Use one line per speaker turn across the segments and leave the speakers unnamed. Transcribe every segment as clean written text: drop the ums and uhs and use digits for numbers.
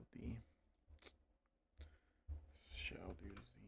Aldi. Shall do Z.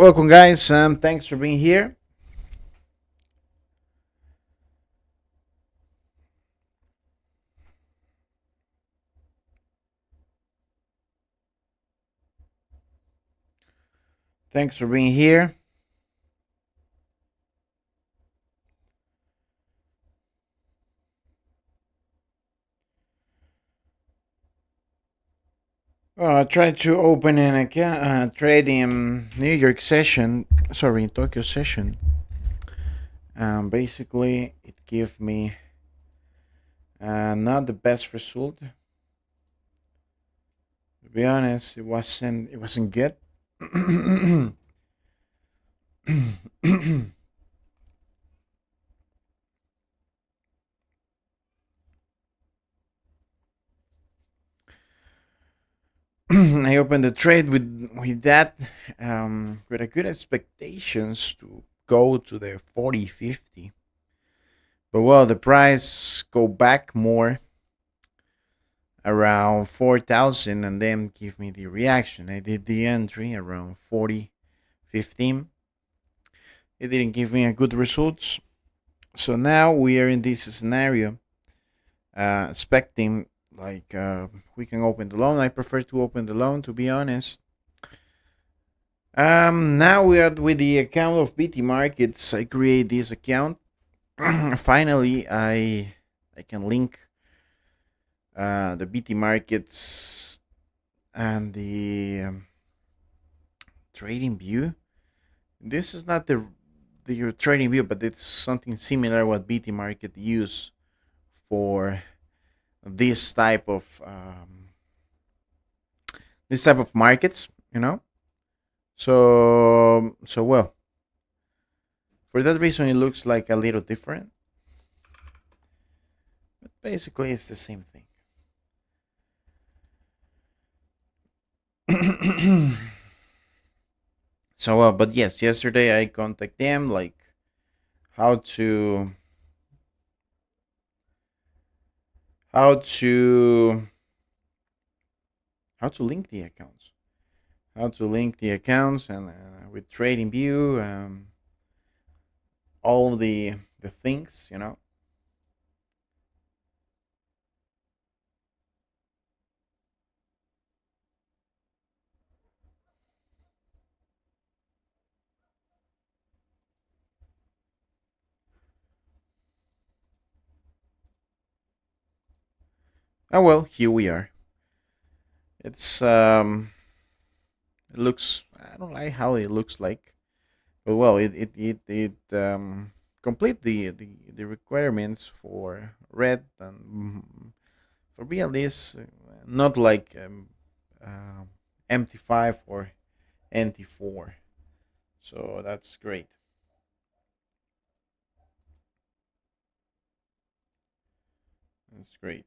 Welcome, guys. Thanks for being here. Thanks for being here. I tried to open an account, trade in New York session. Sorry, in Tokyo session. Basically, it gave me not the best result. To be honest, it wasn't. It wasn't good. I opened the trade with that with a good expectations to go to the 40-50. But well, the price go back more around 4,000 and then give me the reaction. I did the entry around 40-15. It didn't give me a good results. So now we are in this scenario, expecting like we can open the loan. I prefer to open the loan, to be honest. Now we are with the account of BT Markets. I create this account. Finally, I can link the BT Markets and the trading view. This is not the trading view, but it's something similar what BT Market use for this type of markets. So well, for that reason, it looks like a little different, but basically it's the same thing. So well, but yes, yesterday I contact them like how to how to how to link the accounts, and with trading view, all the things. Oh well, here we are. It's it looks, I don't like how it looks like, but well, it complete the requirements for red and for me at least, not like uh, MT5 or NT4. So that's great. That's great.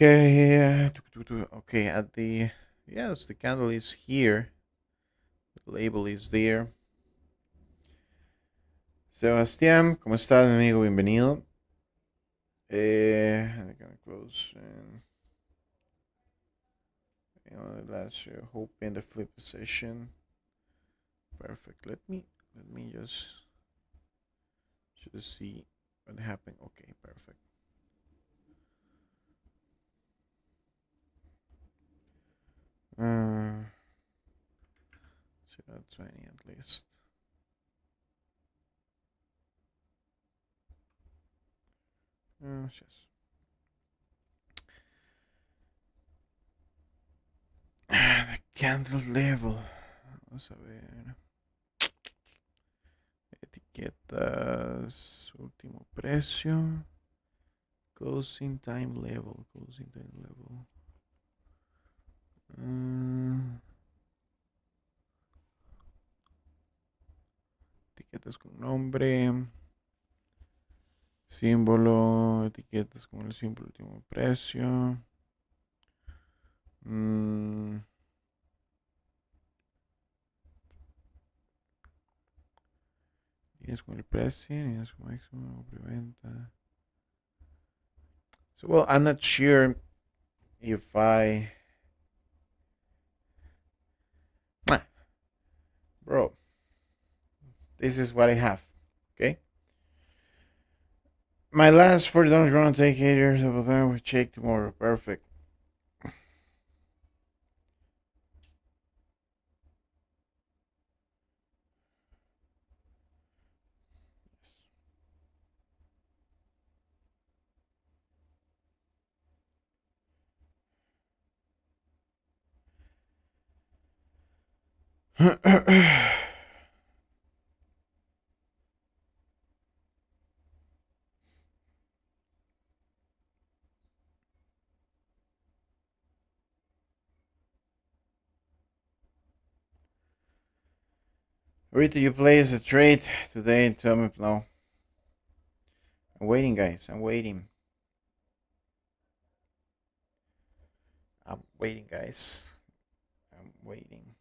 Okay, okay, at the, yes, the candle is here. The label is there. Sebastián, ¿cómo estás, mi amigo? Bienvenido. I'm gonna close and let's hope in the flip position. Perfect. Let me just see what happened. Okay, perfect. So that's 20 at least. Yes. The candle level. Vamos a ver. Etiquetas. Último precio. Closing time level. Closing time level. Etiquetas con nombre. Símbolo. Etiquetas con el símbolo último precio. Líneas con el precio. Líneas con máximo. Preventa. So, well, I'm not sure if I. Bro, this is what I have. Okay. My last $40 gonna take 8 years of time. We check tomorrow. Perfect. Rita, you place a trade today. Tell me no. I'm waiting, guys. I'm waiting. I'm waiting, guys. I'm waiting.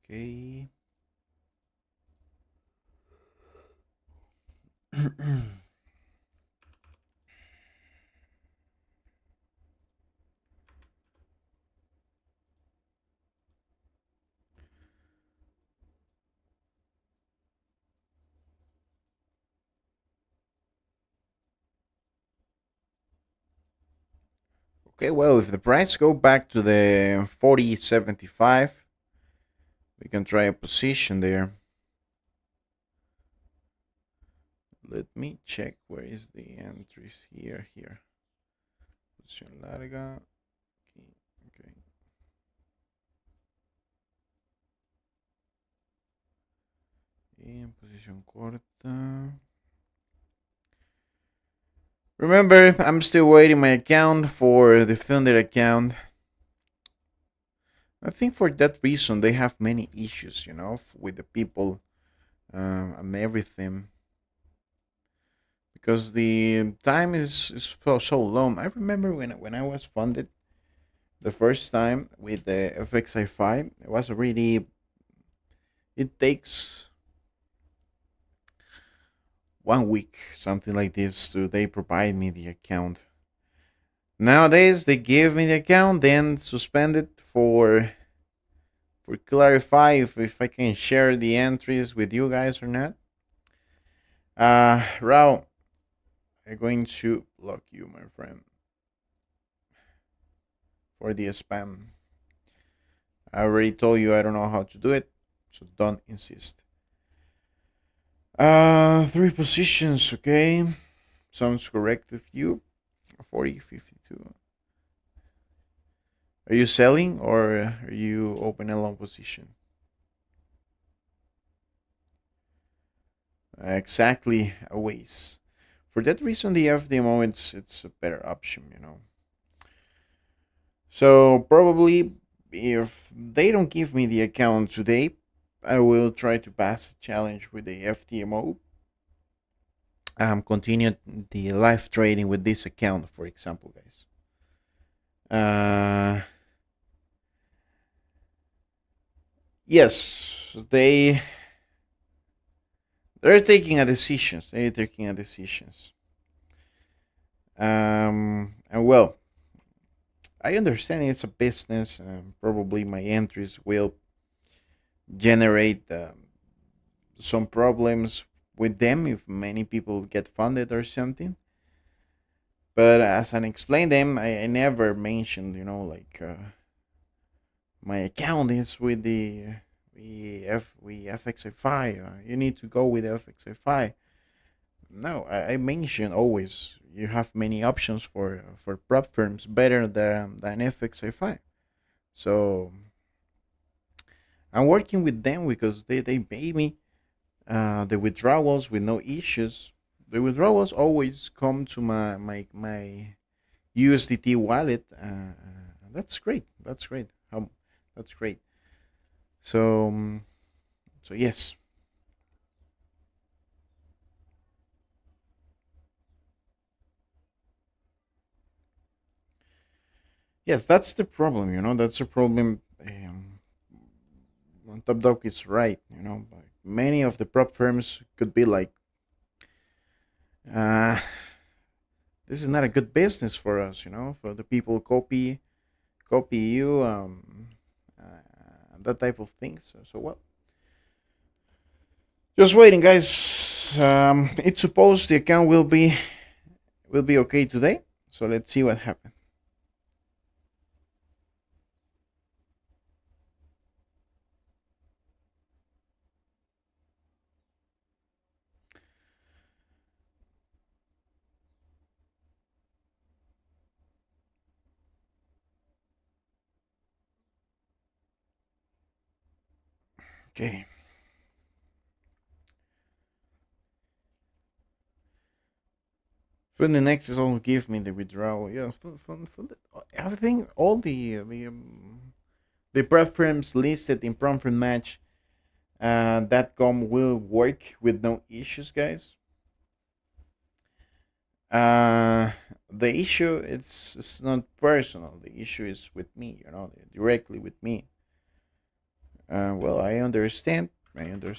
Okay. Okay, well, if the price go back to the 40.75, we can try a position there. Let me check where is the entries here. Posición larga. Okay. Y en posición corta. Remember, I'm still waiting my account for the Funder account. I think for that reason they have many issues, with the people and everything. Because the time is so long. I remember when I was funded the first time with the FXI5, it was really. It takes 1 week, something like this, to they provide me the account. Nowadays they give me the account, then suspend it for clarify if I can share the entries with you guys or not. Rao, I'm going to block you, my friend, for the spam. I already told you I don't know how to do it, so don't insist. 3 positions, okay. Sounds correct with you. 40.52. Are you selling or are you open a long position? Exactly a waste. For that reason, the FDMO it's a better option. So probably if they don't give me the account today, I will try to pass the challenge with the FTMO. Continue the live trading with this account, for example, guys. Yes, they're taking a decisions. They're taking a decisions. And well, I understand it's a business. Probably my entries will generate some problems with them if many people get funded or something. But as I explained them, I never mentioned, like my account is with the FXFI. You need to go with FXFI. No, I mentioned always you have many options for prop firms better than FXFI. So I'm working with them because they pay me the withdrawals with no issues. The withdrawals always come to my USDT wallet. That's great. That's great. That's great. So so yes, yes, that's the problem. That's the problem. Top Dog is right. But many of the prop firms could be like, uh, this is not a good business for us. For the people copy you, that type of things. So well, just waiting, guys. It's supposed the account will be okay today. So let's see what happens. Okay. When the next is all give me the withdrawal. Yeah, for everything, all the preference listed in preference match that com will work with no issues, guys. Uh, the issue it's not personal. The issue is with me. Directly with me. Well, I understand, and I'm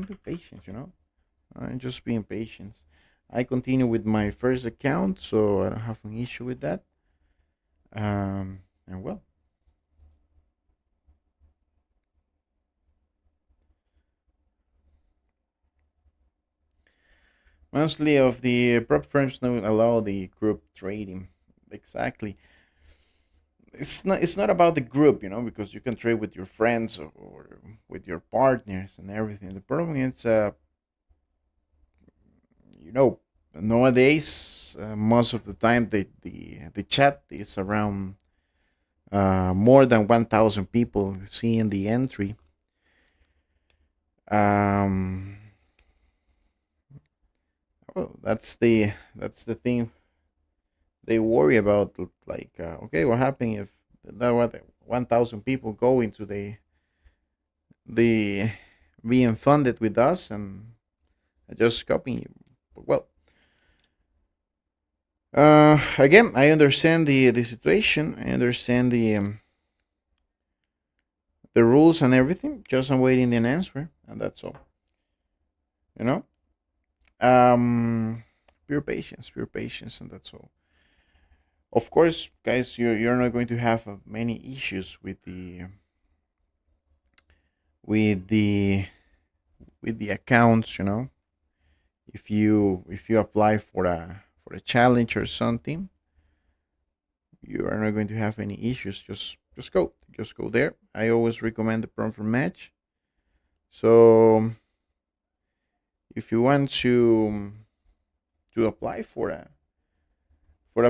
being patient. I'm just being patient. I continue with my first account, so I don't have an issue with that. And well, mostly of the prop firms don't allow the group trading. Exactly. It's not about the group, because you can trade with your friends or with your partners and everything. The problem is, you know, nowadays most of the time the chat is around more than 1,000 people seeing the entry. Um, well, that's the thing they worry about. Like, okay, what happened if that what 1,000 people go into the being funded with us and just copying you? Well, again, I understand the situation. I understand the rules and everything. Just I'm waiting an answer, and that's all. You know, um, pure patience, and that's all. Of course, guys, you're not going to have many issues with the with the accounts. If you apply for a challenge or something, you are not going to have any issues. Just go there. I always recommend the prompt for match. So if you want to apply for a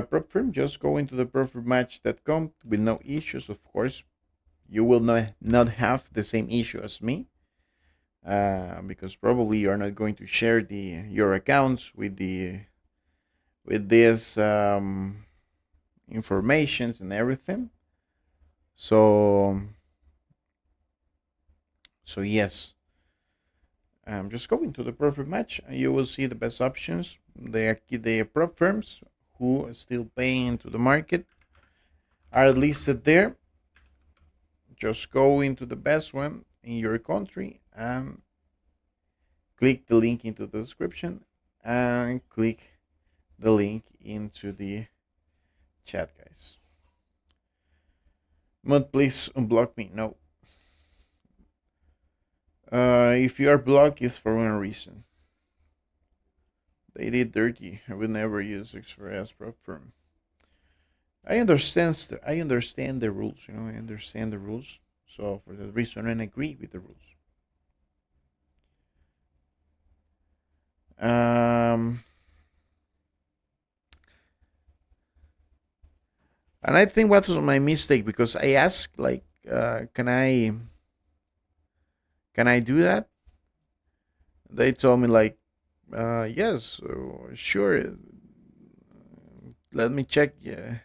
prop firm, just go into the prefermatch.com with no issues. Of course, you will not have the same issue as me, because probably you are not going to share your accounts with this informations and everything. So So yes, just go into the profit match. You will see the best options. The prop firms who are still paying into the market are listed there. Just go into the best one in your country and click the link into the description and click the link into the chat, guys. Mud, please unblock me. No. If you are blocked, it's for one reason. They did dirty. I will never use Express prop firm. I understand. I understand the rules. You know, I understand the rules. So for that reason, I agree with the rules. Um, and I think what was my mistake because I asked like, can I do that? They told me like, yes, sure. Let me check. Yeah.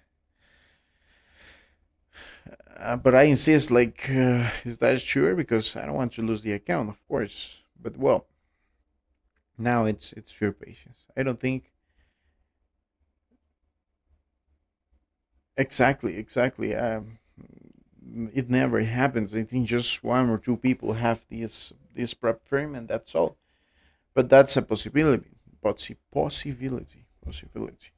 But I insist, like, is that sure? Because I don't want to lose the account, of course. But well, now it's pure patience. I don't think exactly. It never happens. I think just one or two people have this prep firm, and that's all. But that's a possibility. Possibility.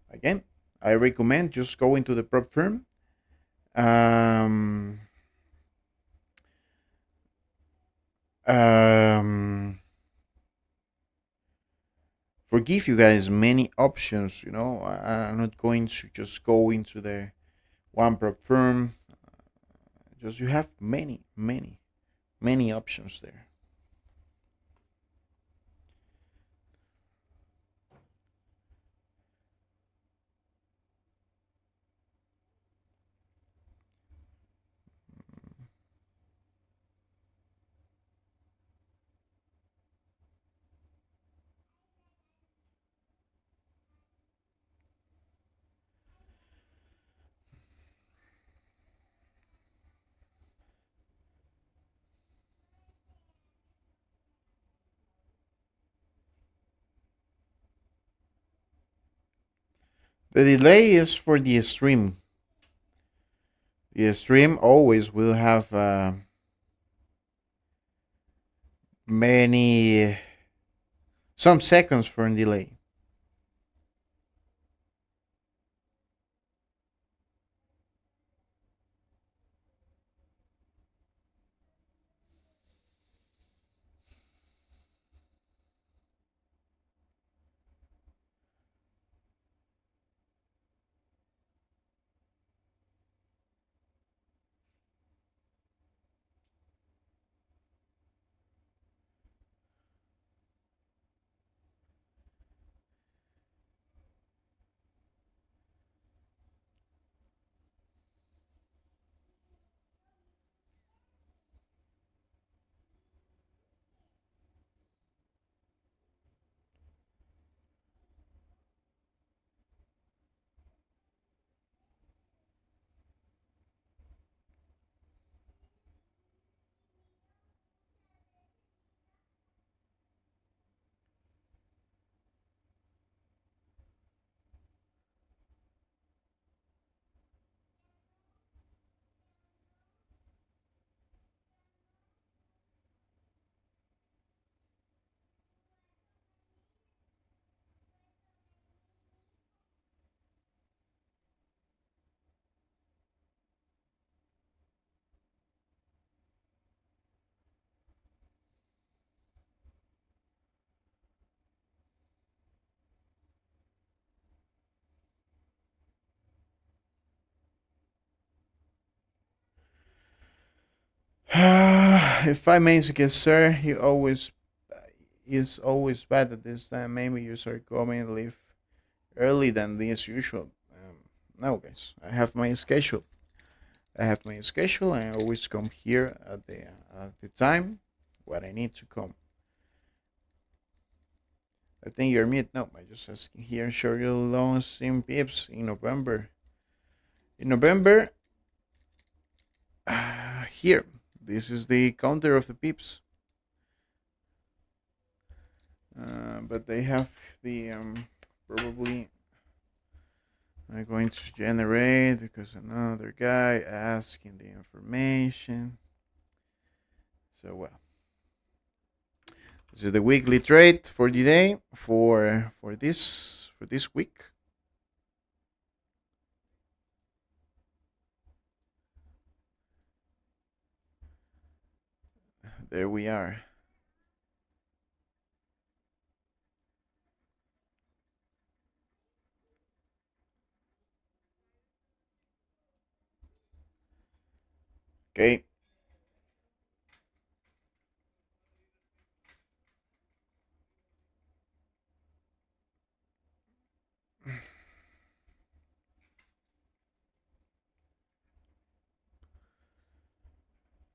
Again, I recommend just go into the prep firm. Um, um, forgive you guys many options. You know, I'm not going to just go into the one prep firm. Just you have many options there. The delay is for the stream. The stream always will have many some seconds for a delay. If I may suggest, sir, he always is always bad at this time. Maybe you start coming and leave early than this usual. No, guys, I have my schedule. I have my schedule. I always come here at the time what I need to come. I think you're mute. No, I just asking here. Sure, your loans in pips in November. In November, here This is the counter of the pips. But they have the probably I'm going to generate because another guy asking the information. So well, this is the weekly trade for the day for this week. There we are. Okay.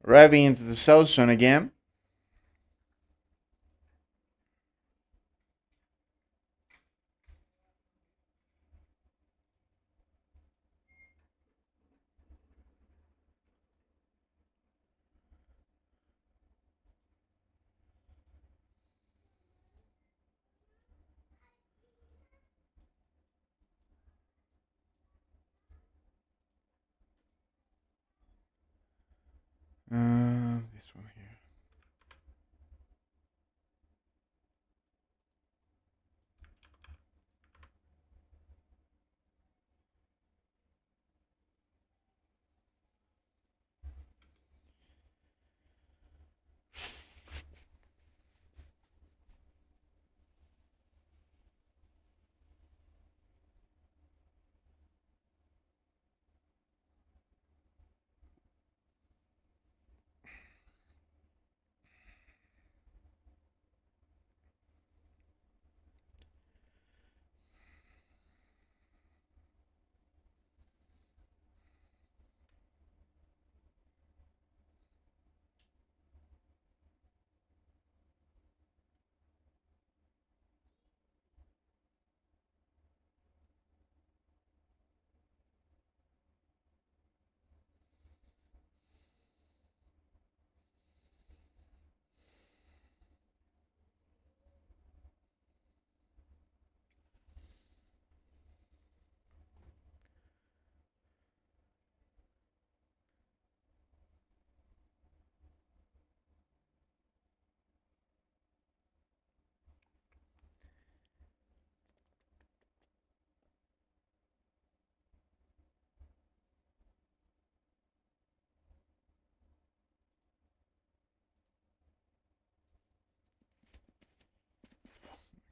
Arriving into the south zone again. This one here.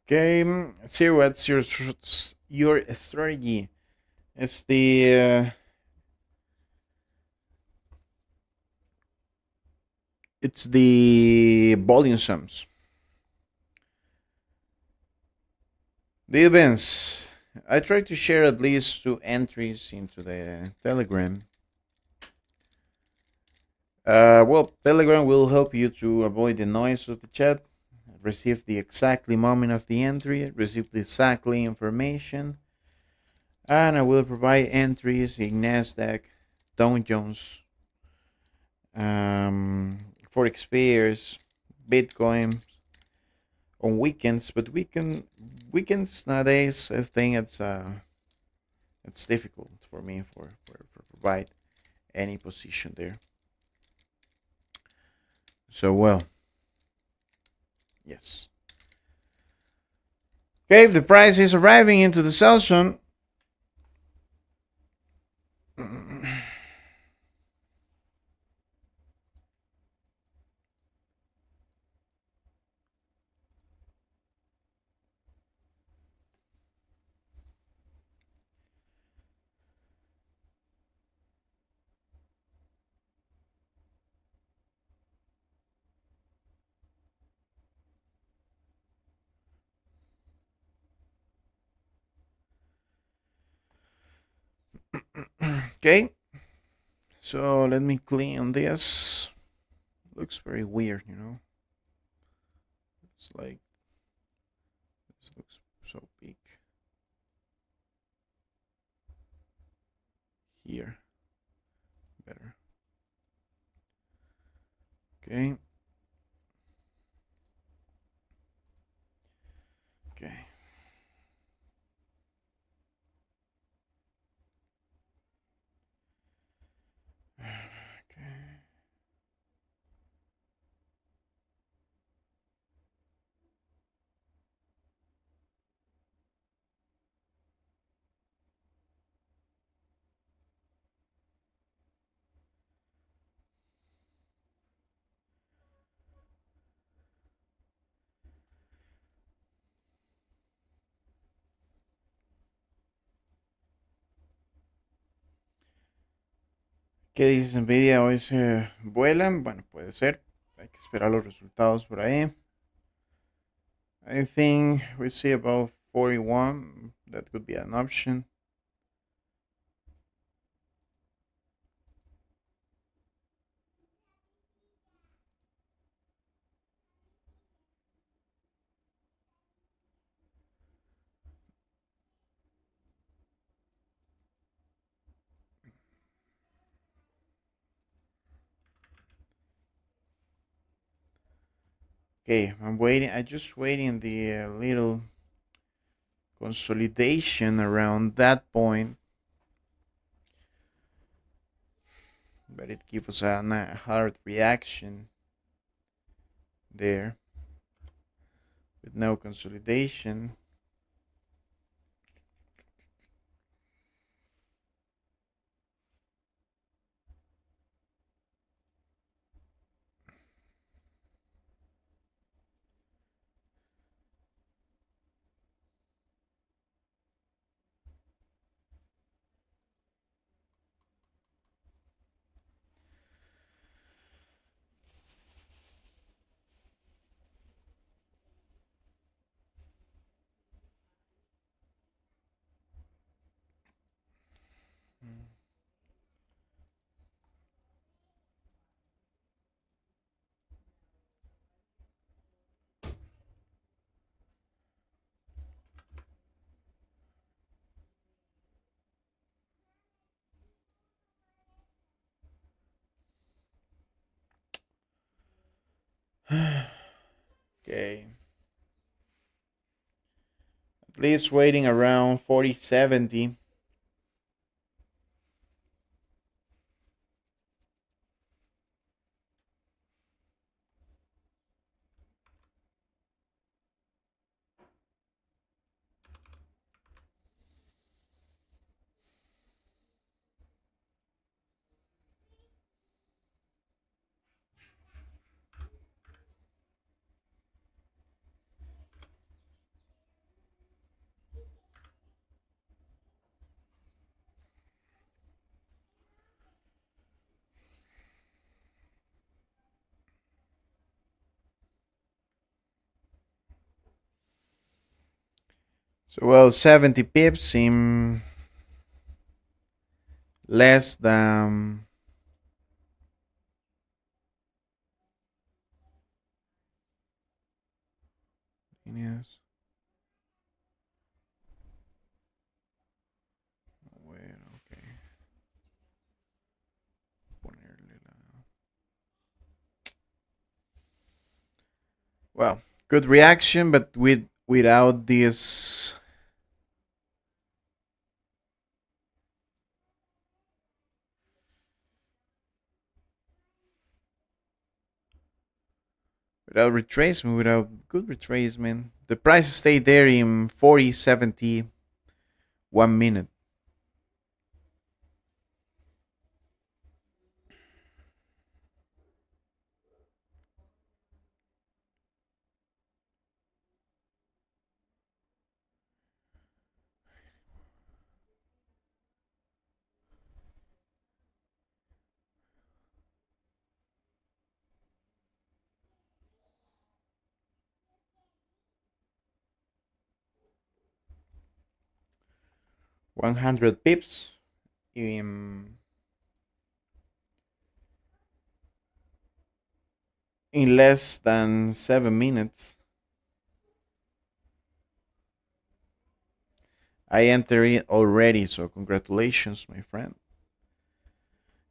Okay, see what's your strategy? It's the volume sums. The events. I try to share at least 2 entries into the Telegram. Well, Telegram will help you to avoid the noise of the chat, receive the exactly moment of the entry, receive the exactly information, and I will provide entries in Nasdaq, Dow Jones, Forex pairs, Bitcoin on weekends. But weekends nowadays, I think it's difficult for me for provide any position there. So well, yes. Okay, the price is arriving into the sell zone. Okay, so let me clean this. Looks very weird. It's like this looks so big here. Better. Okay. Okay. Okay. ¿Qué dices, Nvidia? ¿Hoy se vuelan? Bueno, puede ser. Hay que esperar los resultados por ahí. I think we see about 41. That could be an option. Okay, I'm waiting. I just waiting the little consolidation around that point, but it gives us a hard reaction there with no consolidation. Okay, at least waiting around 4070. So well, 70 pips in less than yes. Wait, okay. Ponerle well, good reaction, but without this without retracement, without good retracement. The price stayed there in 4070 1 minute. 100 pips in less than 7 minutes. I entered it already, so congratulations, my friend.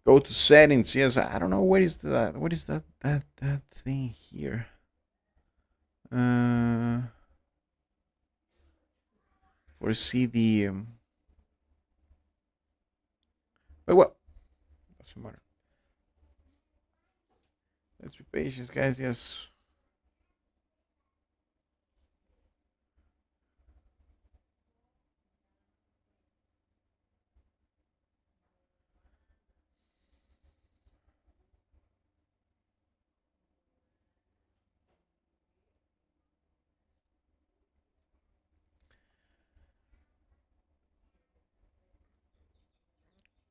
Go to settings. Yes, I don't know what is that thing here. Uh, foresee the but well, doesn't matter. Let's be patient, guys. Yes.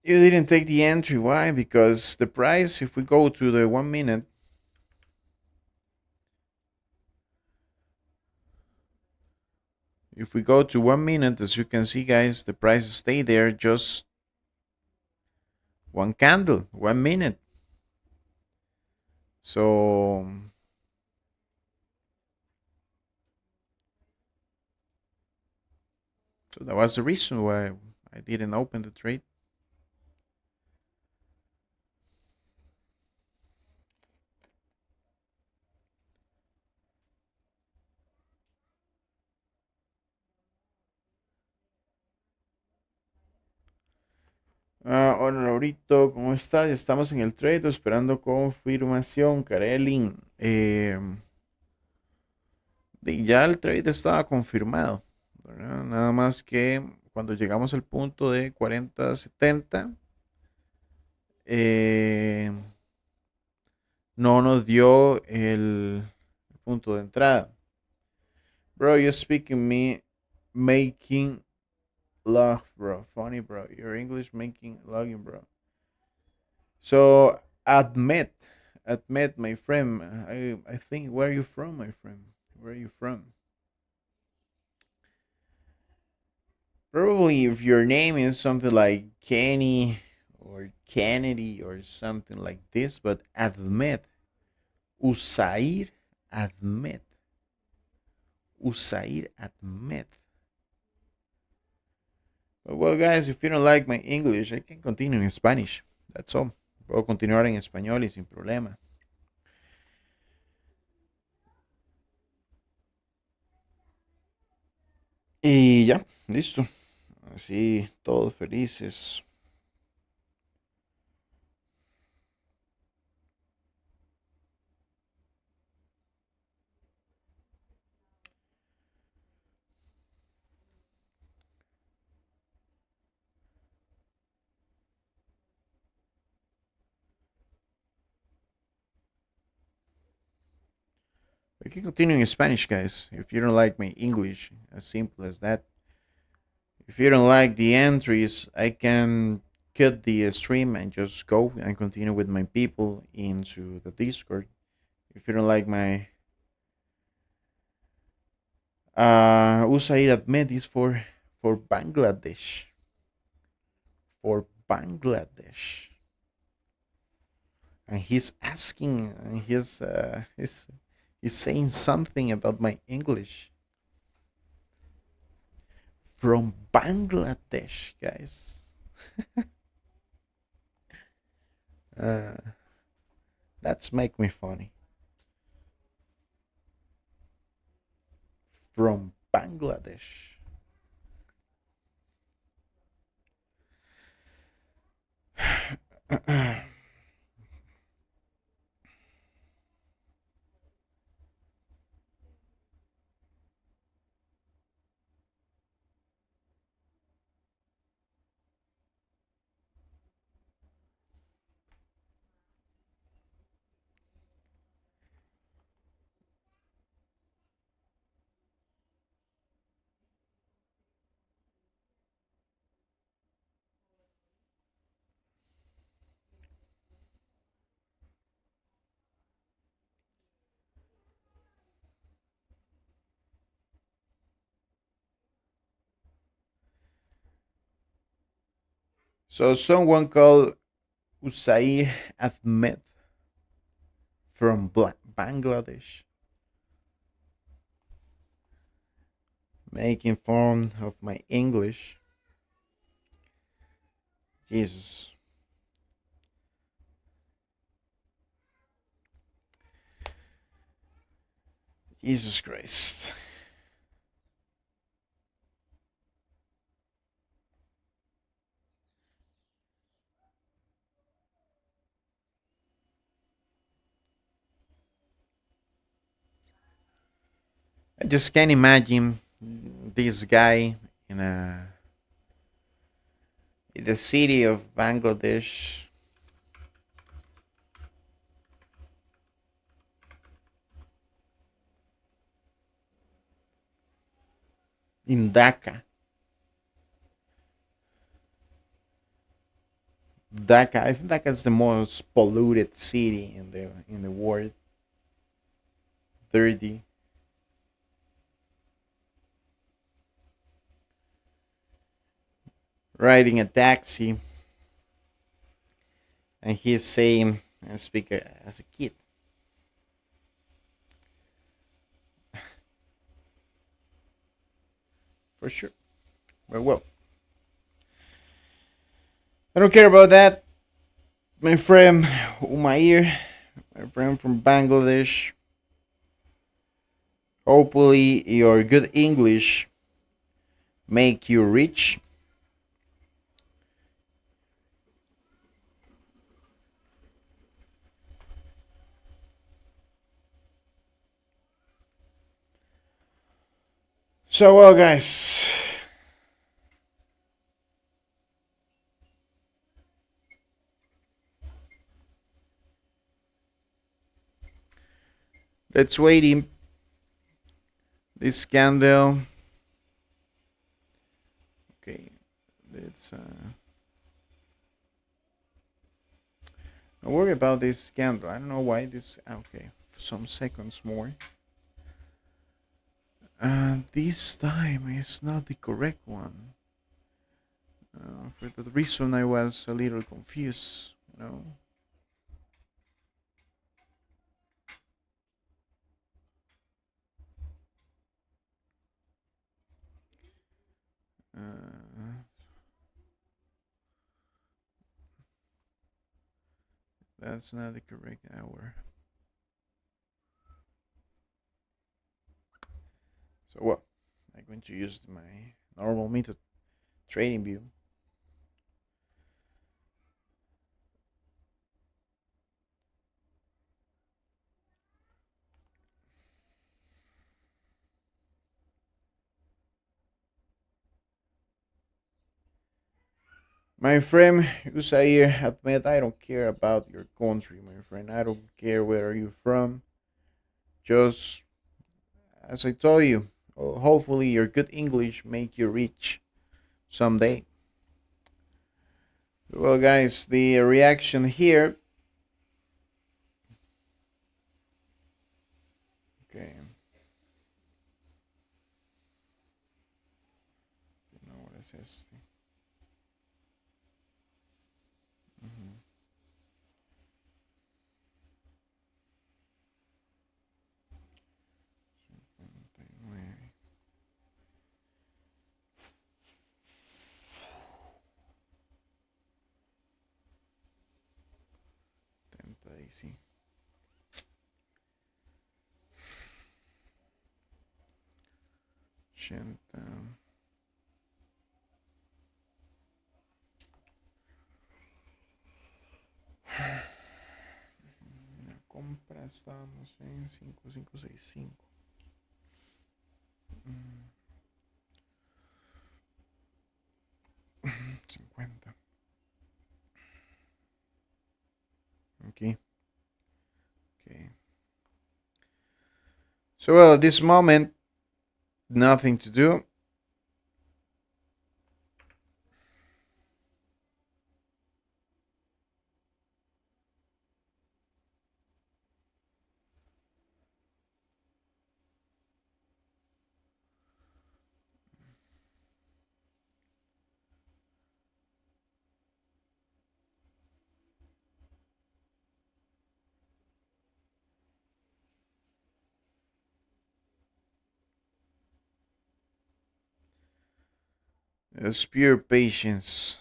You didn't take the entry. Why? Because the price, if we go to the 1 minute, if we go to 1 minute, as you can see, guys, the price stay there just one candle, 1 minute. So, so that was the reason why I didn't open the trade. Hola, Laurito, ¿cómo estás? Estamos en el trade esperando confirmación, Karelin. Ya el trade estaba confirmado, ¿verdad? Nada más que cuando llegamos al punto de 40.70, eh, no nos dio el punto de entrada. Bro, you're speaking me making love, bro. Funny, bro. Your English making login, bro. So admit, my friend. I think, where are you from, my friend? Where are you from? Probably if your name is something like Kenny or Kennedy or something like this, but admit, Usair, admit, Usair, admit. But well, guys, if you don't like my English, I can continue in Spanish. That's all. Puedo continuar en español y sin problema. Y ya, listo. Así, todos felices. We can continue in Spanish, guys. If you don't like my English, as simple as that. If you don't like the entries, I can cut the stream and just go and continue with my people into the Discord. If you don't like my Usair Ahmed is for Bangladesh. For Bangladesh. And he's asking, and he's saying something about my English. From Bangladesh, guys. uh, that's make me funny. From Bangladesh. So someone called Usair Ahmed from Bangladesh, making fun of my English. Jesus. Jesus Christ. I just can't imagine this guy in a in the city of Bangladesh. In Dhaka. Dhaka. I think Dhaka is the most polluted city in the world. Dirty. Riding a taxi, and he's saying, "I speak as a kid." For sure. But well, I don't care about that. My friend Umair, my friend from Bangladesh. Hopefully, your good English make you rich. So, well, guys, let's wait in this scandal. Okay, let's. Don't worry about this scandal. I don't know why this. Okay, for some seconds more. This time is not the correct one. For that reason, I was a little confused. You know. Uh, that's not the correct hour. So what? I'm going to use my normal method, trading view. My friend Usair, admit I don't care about your country, my friend. I don't care where you're from. Just as I told you, hopefully your good English make you rich someday. Well, guys, the reaction here. Okay. You know what it says. Mhm. Easy. 80. La compra estábamos en 5565. 50. Okay. Okay. So well, at this moment, nothing to do. It's pure patience.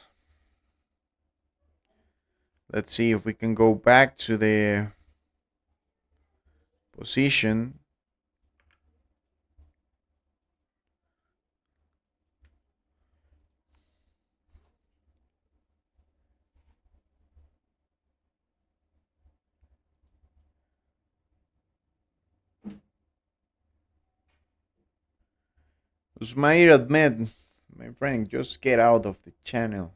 Let's see if we can go back to the position. Usmair Ahmed, my friend, just get out of the channel.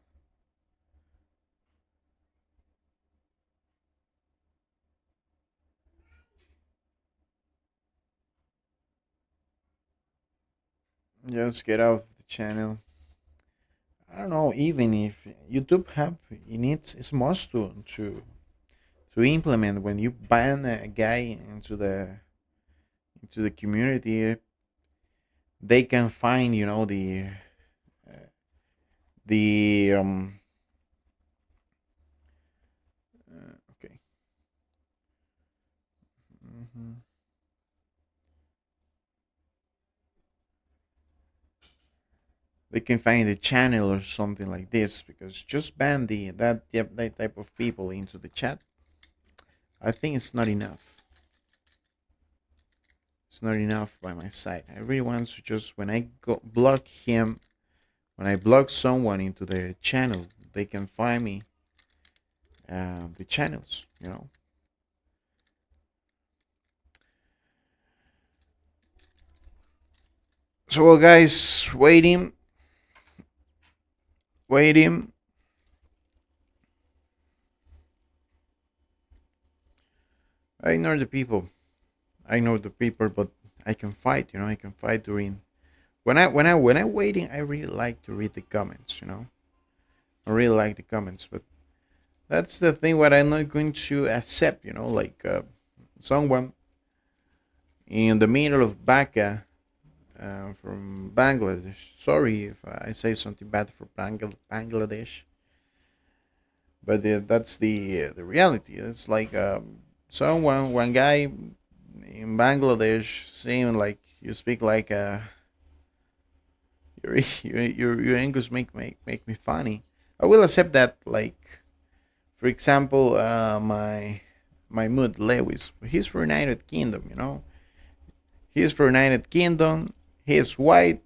Just get out of the channel. I don't know. Even if YouTube have in its must to implement when you ban a guy into the community, they can find uh, the okay. Mhm. They can find the channel or something like this because just ban that type of people into the chat. I think it's not enough. It's not enough by my side. I really want to just when I go block him, when I block someone into the channel, they can find me the channels. So well, guys, waiting. I ignore the people. I know the people, but I can fight. I can fight during when I waiting. I really like to read the comments. I really like the comments, but that's the thing what I'm not going to accept. Like someone in the middle of Baka from Bangladesh. Sorry if I say something bad for Bangladesh, but that's the reality. It's like one guy in Bangladesh saying like you speak like your English make me funny. I will accept that. Like for example, my mood Lewis. He's for United Kingdom. He's for United Kingdom. He's white,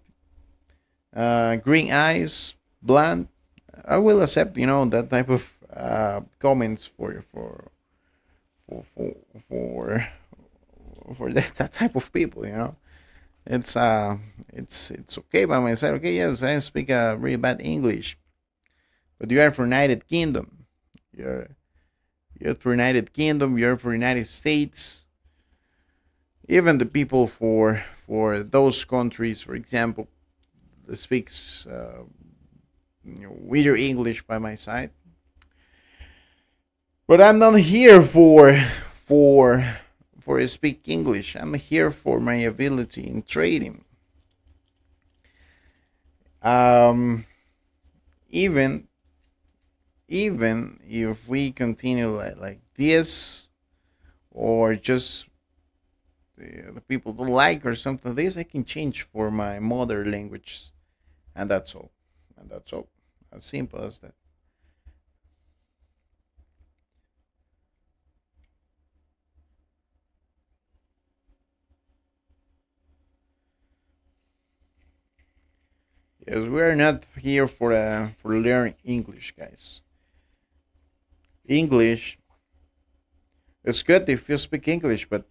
green eyes, blonde. I will accept that type of comments for for for for that type of people. It's it's okay by my side. Okay, yes, I speak really bad English, but you are for United Kingdom. You're you're for United Kingdom. You're for United States. Even the people for those countries, for example, that speaks weird English by my side. But I'm not here for for speak English. I'm here for my ability in trading. Um, even even if we continue like this, or just the people don't like or something like this, I can change for my mother language, and that's all. And that's all. As simple as that. Yes, we are not here for learn English, guys. English is good if you speak English, but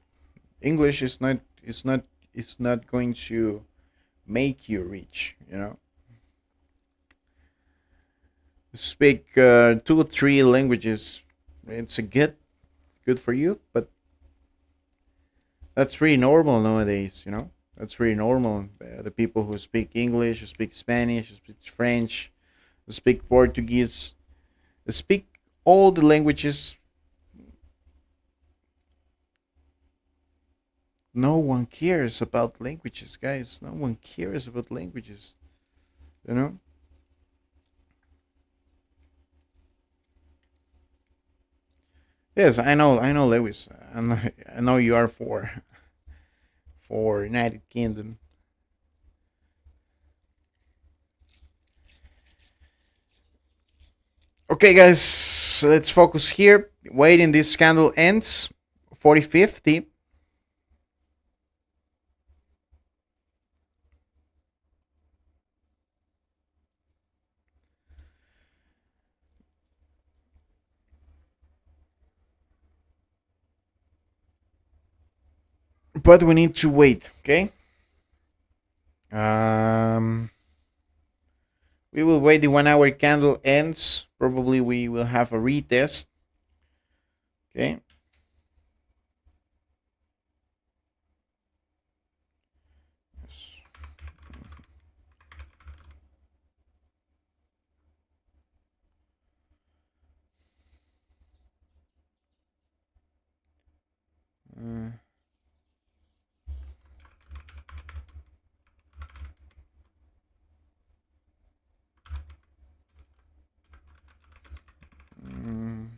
English is not going to make you rich. Speak two or three languages. It's a good for you, but that's pretty normal nowadays. That's pretty normal. The people who speak English, who speak Spanish, who speak French, who speak Portuguese, who speak all the languages. No one cares about languages, guys. No one cares about languages. You know. Yes, I know. I know, Lewis. I know you are for United Kingdom. Okay, guys, let's focus here. Waiting this candle ends 4050. But we need to wait, okay? Um, we will wait the 1 hour candle ends. Probably we will have a retest. Okay. Uh, mm.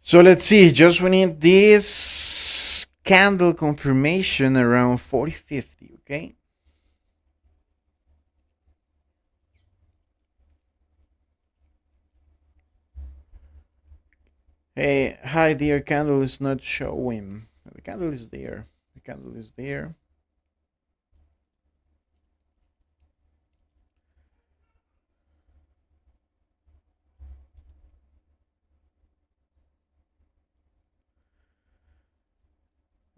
So let's see. Just we need this candle confirmation around 40.50. Okay. Hey, hi, dear. Candle is not showing. The candle is there. The candle is there.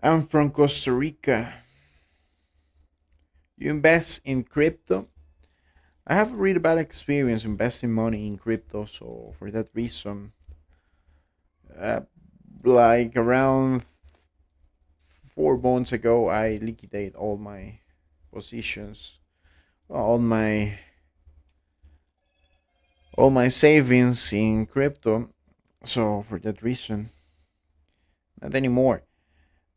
I'm from Costa Rica. You invest in crypto? I have a really bad experience investing money in crypto, so for that reason, uh, like around 4 months ago, I liquidate all my positions, all my savings in crypto. So for that reason, not anymore.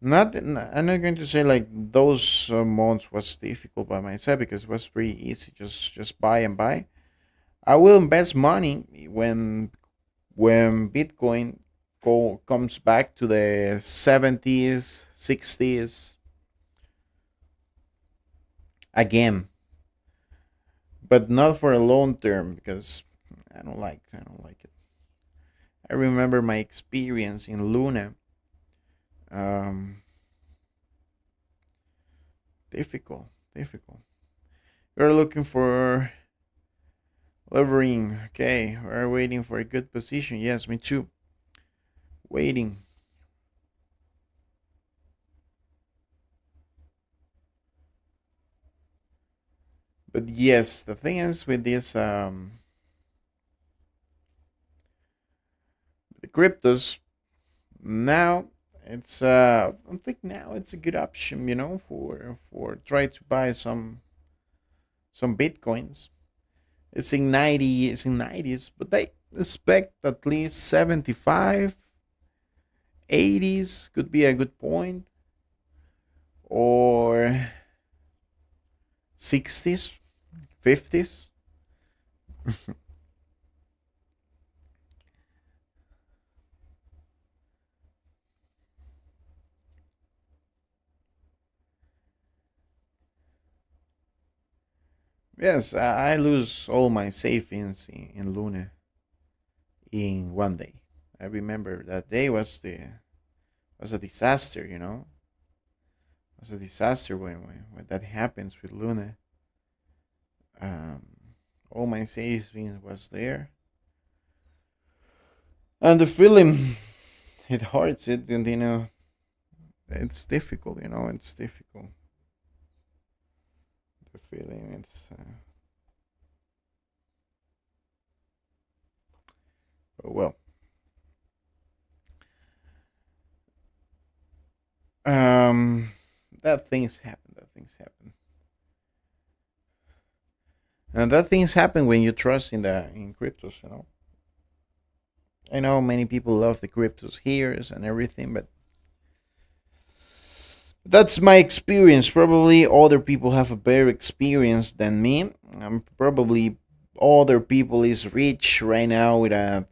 Not, I'm not going to say like those months was difficult by myself because it was pretty easy. Just buy and buy. I will invest money when Bitcoin comes back to the 70s, 60s again, but not for a long term because I don't like it. I remember my experience in Luna. Um, difficult, difficult. We're looking for levering. Okay, we're waiting for a good position. Yes, me too. Waiting. But yes, the thing is with this the cryptos now it's I think now it's a good option, for try to buy some bitcoins. It's in 90s, but they expect at least 75, 80s could be a good point, or 60s, 50s. Yes, I lose all my savings in Luna in 1 day. I remember that day was a disaster. It was a disaster when that happens with Luna. Um, all my savings was there, and the feeling it hurts. It and it's difficult. It's difficult. The feeling it's oh well. Um, that things happen. That things happen. And that things happen when you trust in cryptos. I know many people love the cryptos here and everything, but that's my experience. Probably other people have a better experience than me. Probably other people is rich right now with a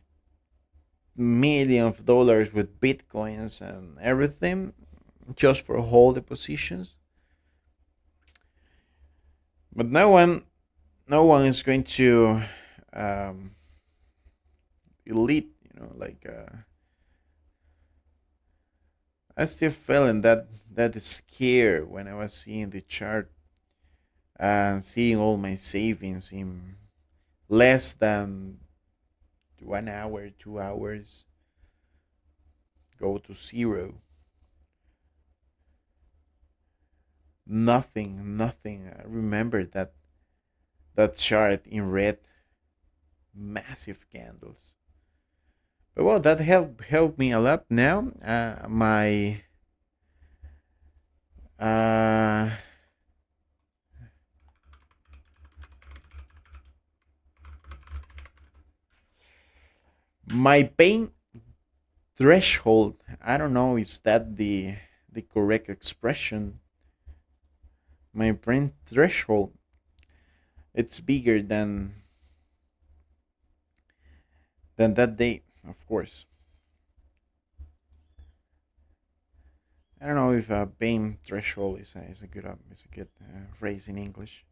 million of dollars with bitcoins and everything just for hold the positions. But no one is going to um, elite. I still feeling that scare when I was seeing the chart and seeing all my savings in less than 1 hour, 2 hours go to zero. nothing. I remember that chart in red, massive candles. But well, that helped me a lot. Now, uh, my pain threshold. I don't know. Is that the correct expression? My brain threshold. It's bigger than that day, of course. I don't know if pain threshold is a good phrase in English.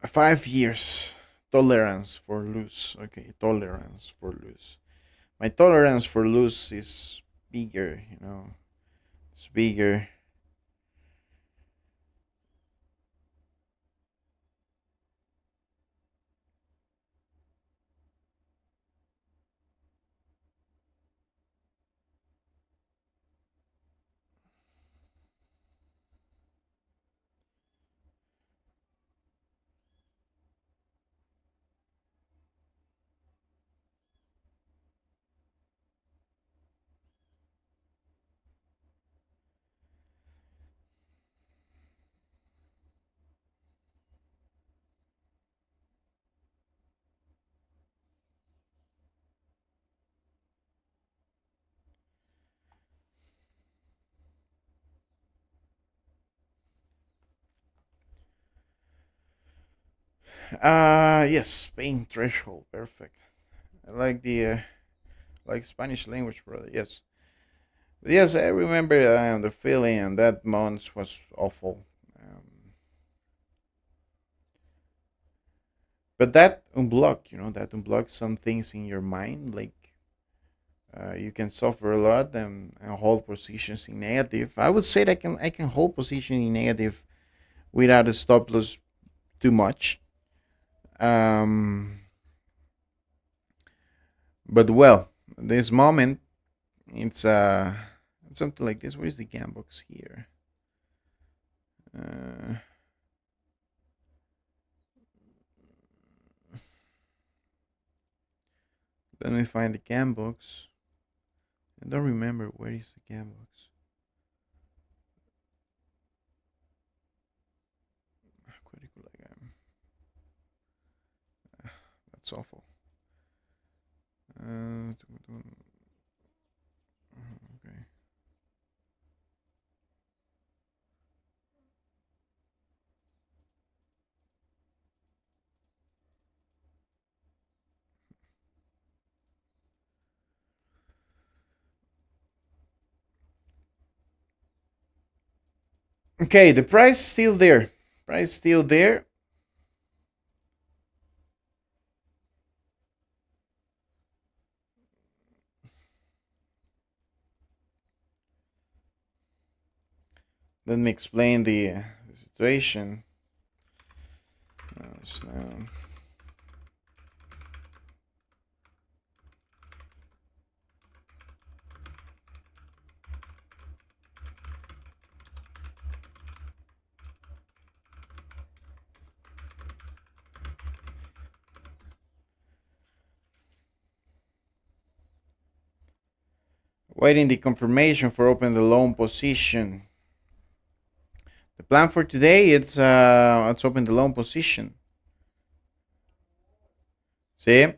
5 years tolerance for loose. Okay, tolerance for loose. My tolerance for loose is bigger. It's bigger. Yes, pain threshold. Perfect. I like the like Spanish language, brother. Yes, yes. I remember the feeling, and that month was awful. But that that unblocks some things in your mind. Like you can suffer a lot and hold positions in negative. I would say that I can hold position in negative without a stop loss too much. Um, but well, this moment it's something like this. Where is the gam box here? Uh, Let me find the gam box. I don't remember where is the gam box. Critical gam. That's awful. Okay. Okay, the price still there. Price still there. Let me explain the situation. Now. Waiting the confirmation for open the loan position. The plan for today it's let's open the loan position. See?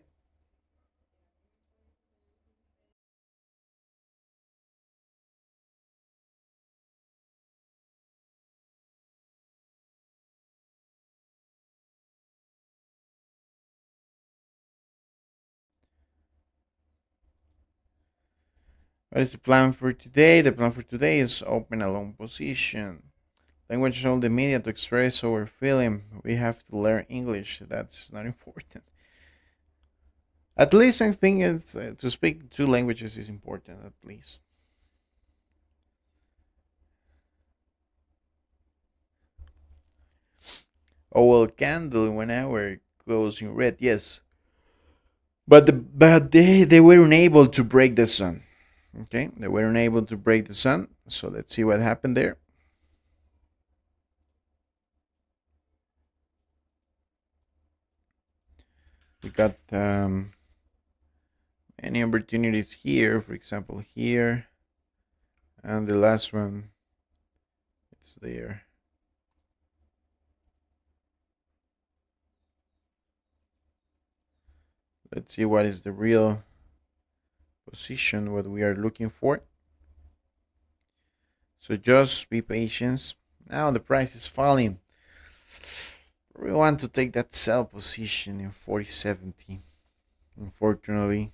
What is the plan for today? The plan for today is open a loan position. Language is all the media to express our feeling. We have to learn English. That's not important. At least I think it's to speak two languages is important. At least. Oh well, candle 1 hour closing red. Yes, but they were unable to break the sun. Okay, they were unable to break the sun. So let's see what happened there. We got any opportunities here, for example, here, and the last one, it's there. Let's see what is the real position, what we are looking for. So just be patient. Now the price is falling. We want to take that sell position in 4070. Unfortunately,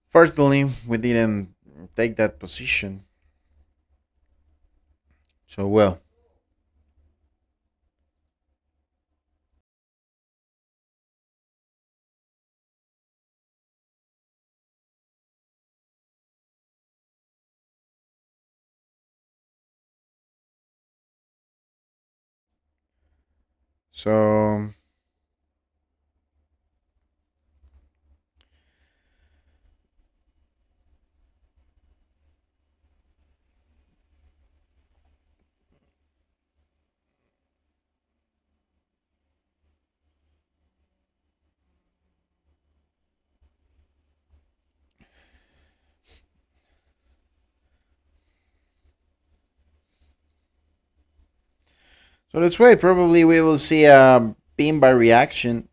fortunately, we didn't take that position. So well. So so let's wait. Probably we will see a beam by reaction.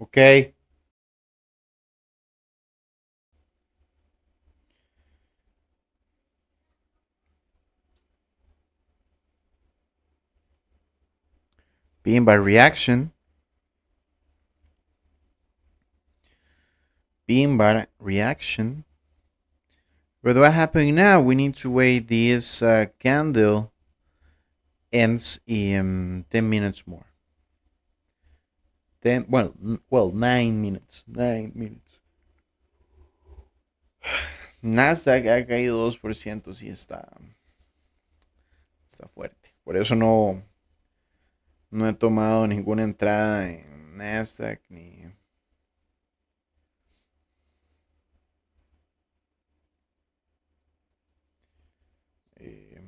Okay. Beam by reaction. Beam by reaction. But what happening now? We need to wait this candle ends in 10 minutes more. 10, well, 9 minutes. 9 minutes. Nasdaq ha caído 2%, sí está fuerte. Por eso no he tomado ninguna entrada en Nasdaq ni eh,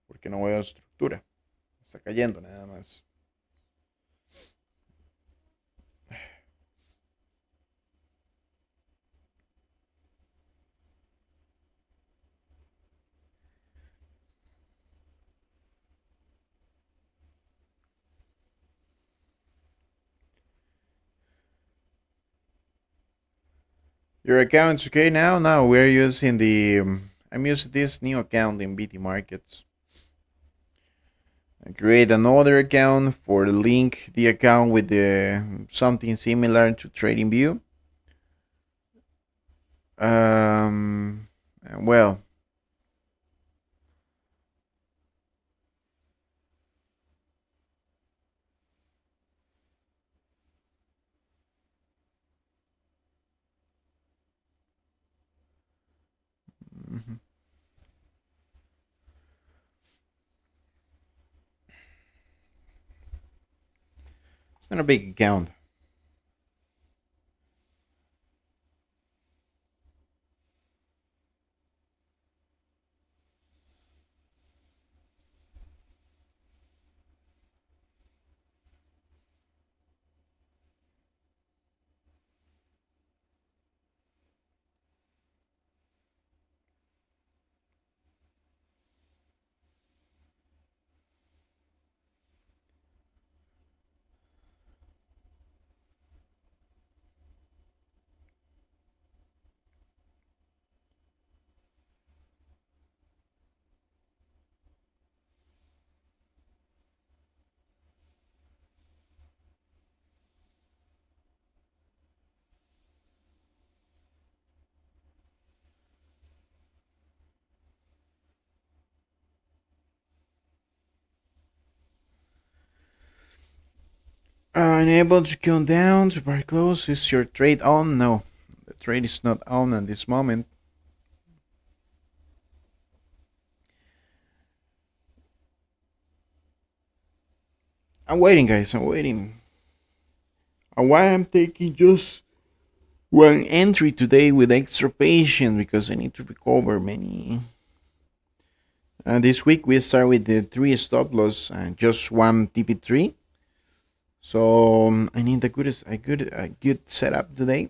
porque no veo estructura. Está cayendo nada más. Your account's okay now? No, we're using I'm using this new account in BT Markets. I create another account for link the account with the something similar to TradingView. Well, mhm. It's not a big account. unable to count down to buy close. Is your trade on? No, the trade is not on at this moment. I'm waiting, guys. I'm waiting. And why I'm taking just one entry today with extra patience because I need to recover many. This week we start with the 3 stop loss and just one TP3. So I need a good setup today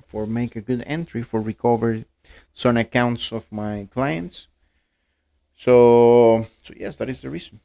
for make a good entry for recover some accounts of my clients. So yes, that is the reason.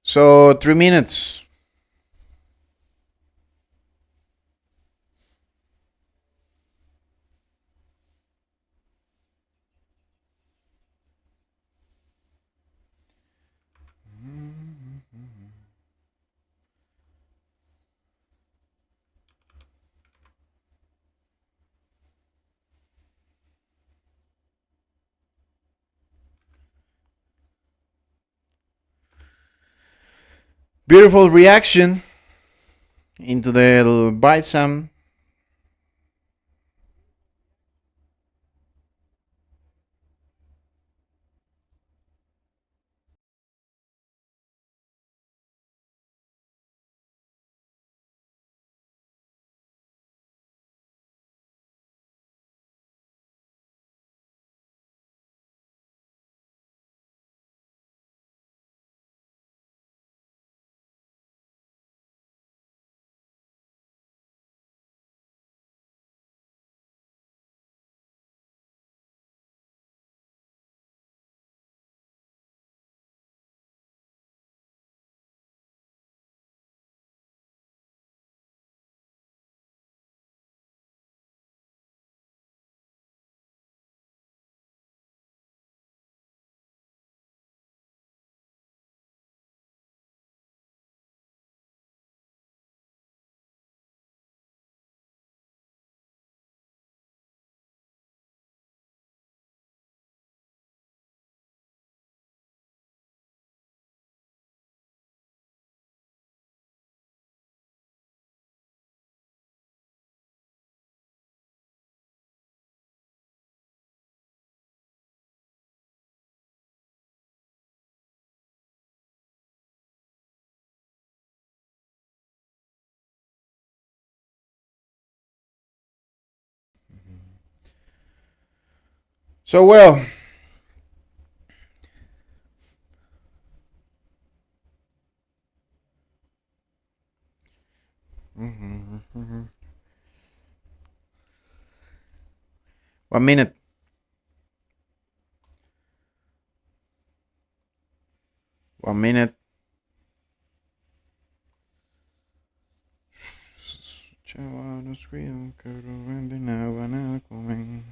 So 3 minutes. Beautiful reaction into the buy some. So well, Mhm. 1 minute. One minute. Chavales, cuidan que lo venden a van a comer.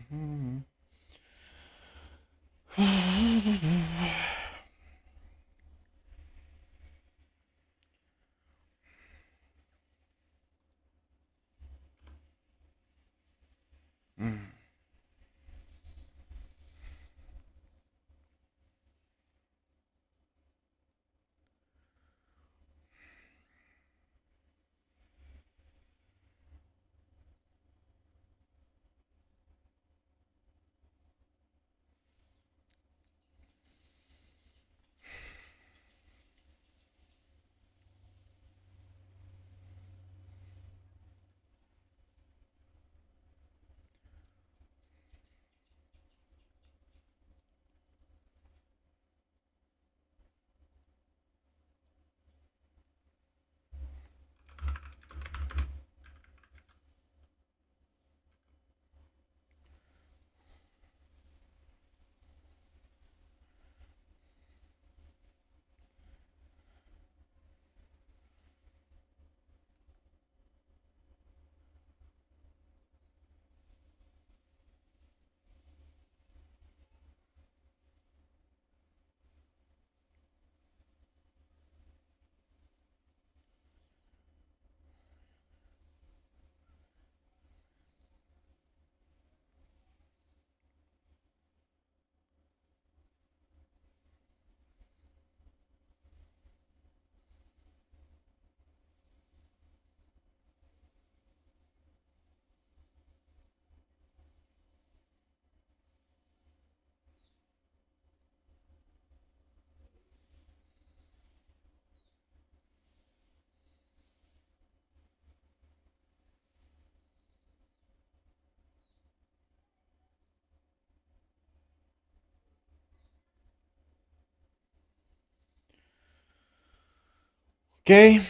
Okay.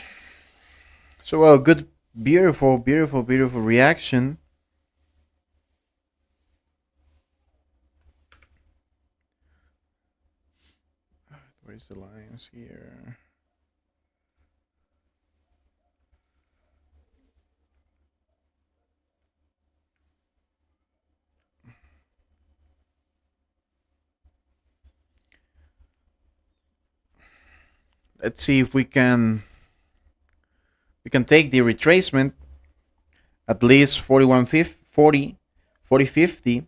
So well, good, beautiful, beautiful, beautiful reaction. Where's the lines here? Let's see if we can take the retracement at least 40, 50.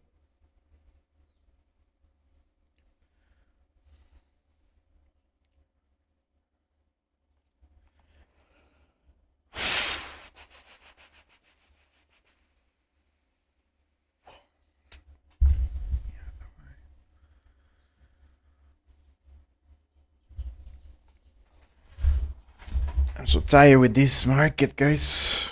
I'm so tired with this market, guys.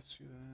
let's do that.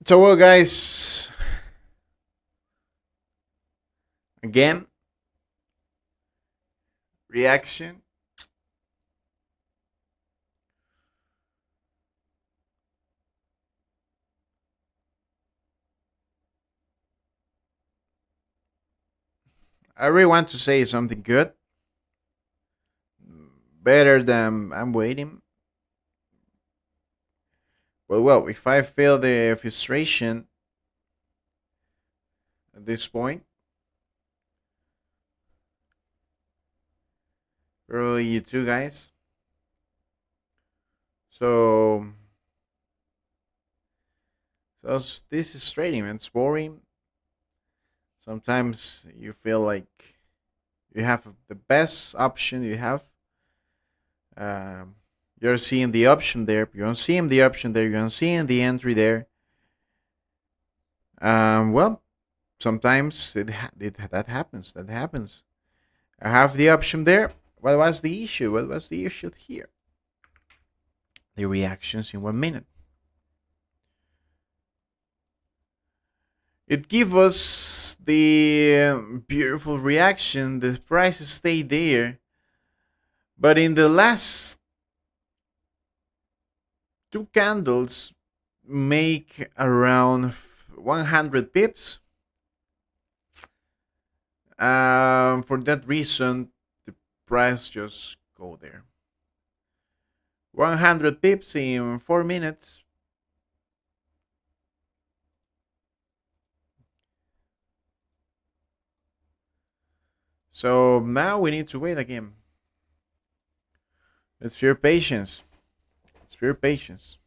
So, well, guys, again, reaction. I really want to say something good, better than I'm waiting. But well, if I feel the frustration at this point, probably you too, guys. So, this is trading, man. It's boring. Sometimes you feel like you have the best option you have. Um, you're seeing the option there. You don't see the option there. You don't see the entry there. Well, sometimes that happens. That happens. I have the option there. What was the issue? What was the issue here? The reactions in 1 minute. It gives us the beautiful reaction. The prices stay there, but in the last two candles, make around 100 pips. For that reason, the price just go there. 100 pips in 4 minutes. So now we need to wait again. It's pure patience. It's pure patience.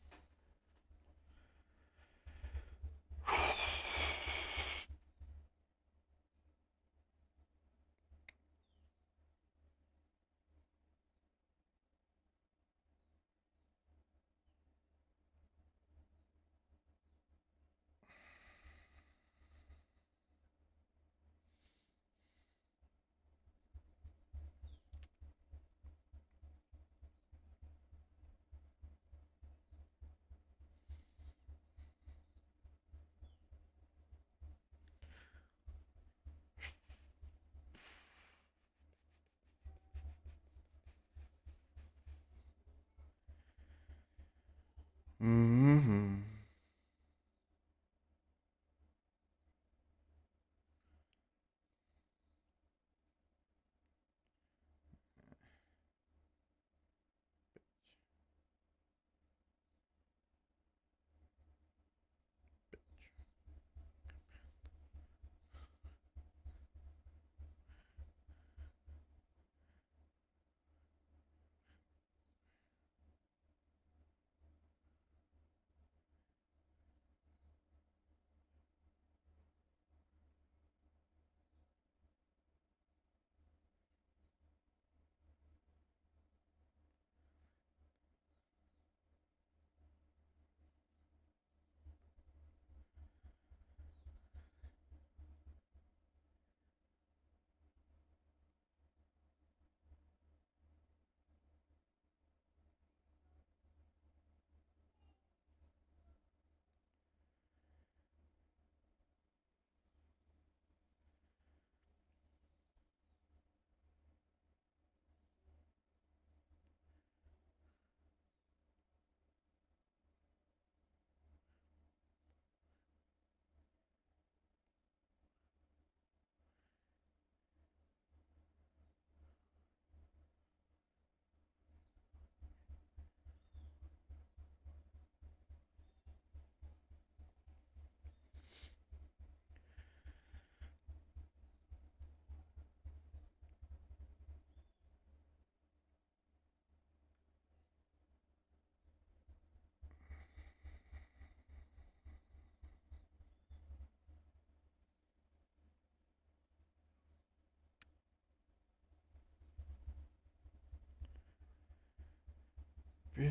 Okay,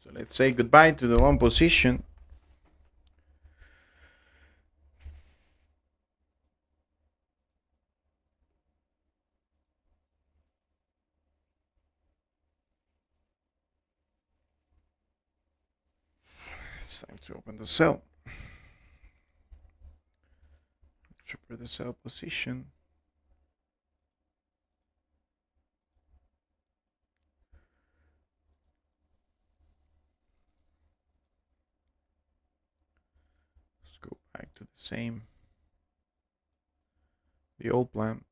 so let's say goodbye to the long position. It's time to open the sell. Prepare the sell position. Let's go back to the old plan.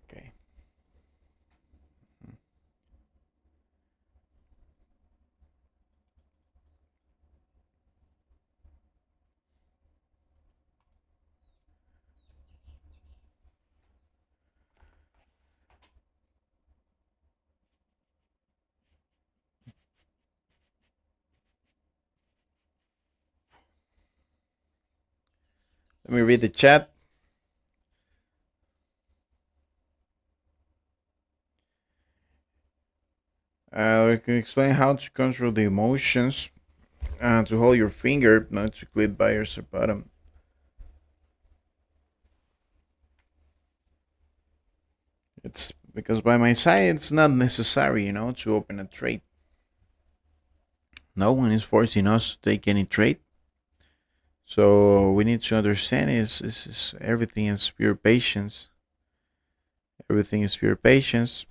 Okay. Let me read the chat. We can explain how to control the emotions, to hold your finger, not to click buyers or bottom. It's because by my side, it's not necessary, to open a trade. No one is forcing us to take any trade. So we need to understand is everything is pure patience. Everything is pure patience.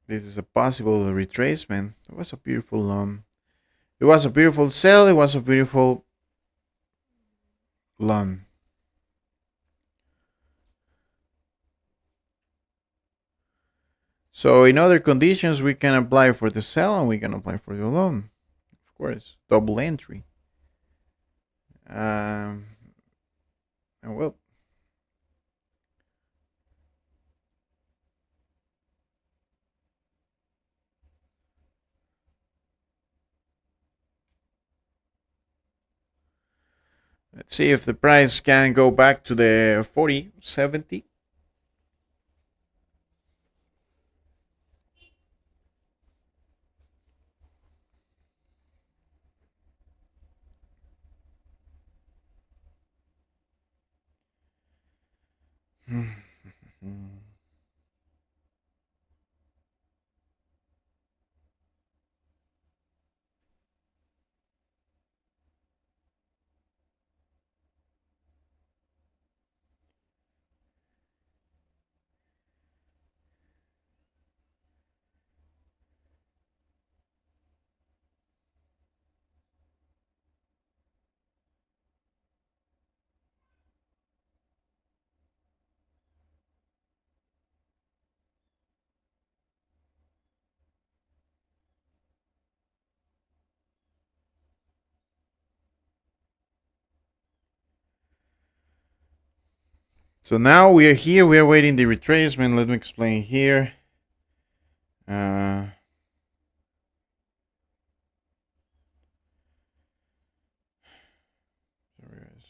This is a possible retracement. It was a beautiful it was a beautiful sell, it was a beautiful long. So in other conditions we can apply for the sell and we can apply for the long. Of course. Double entry. And well, let's see if the price can go back to the 40, 70. Mm. So now we are here. We are waiting the retracement. Let me explain here. Uh, there it is.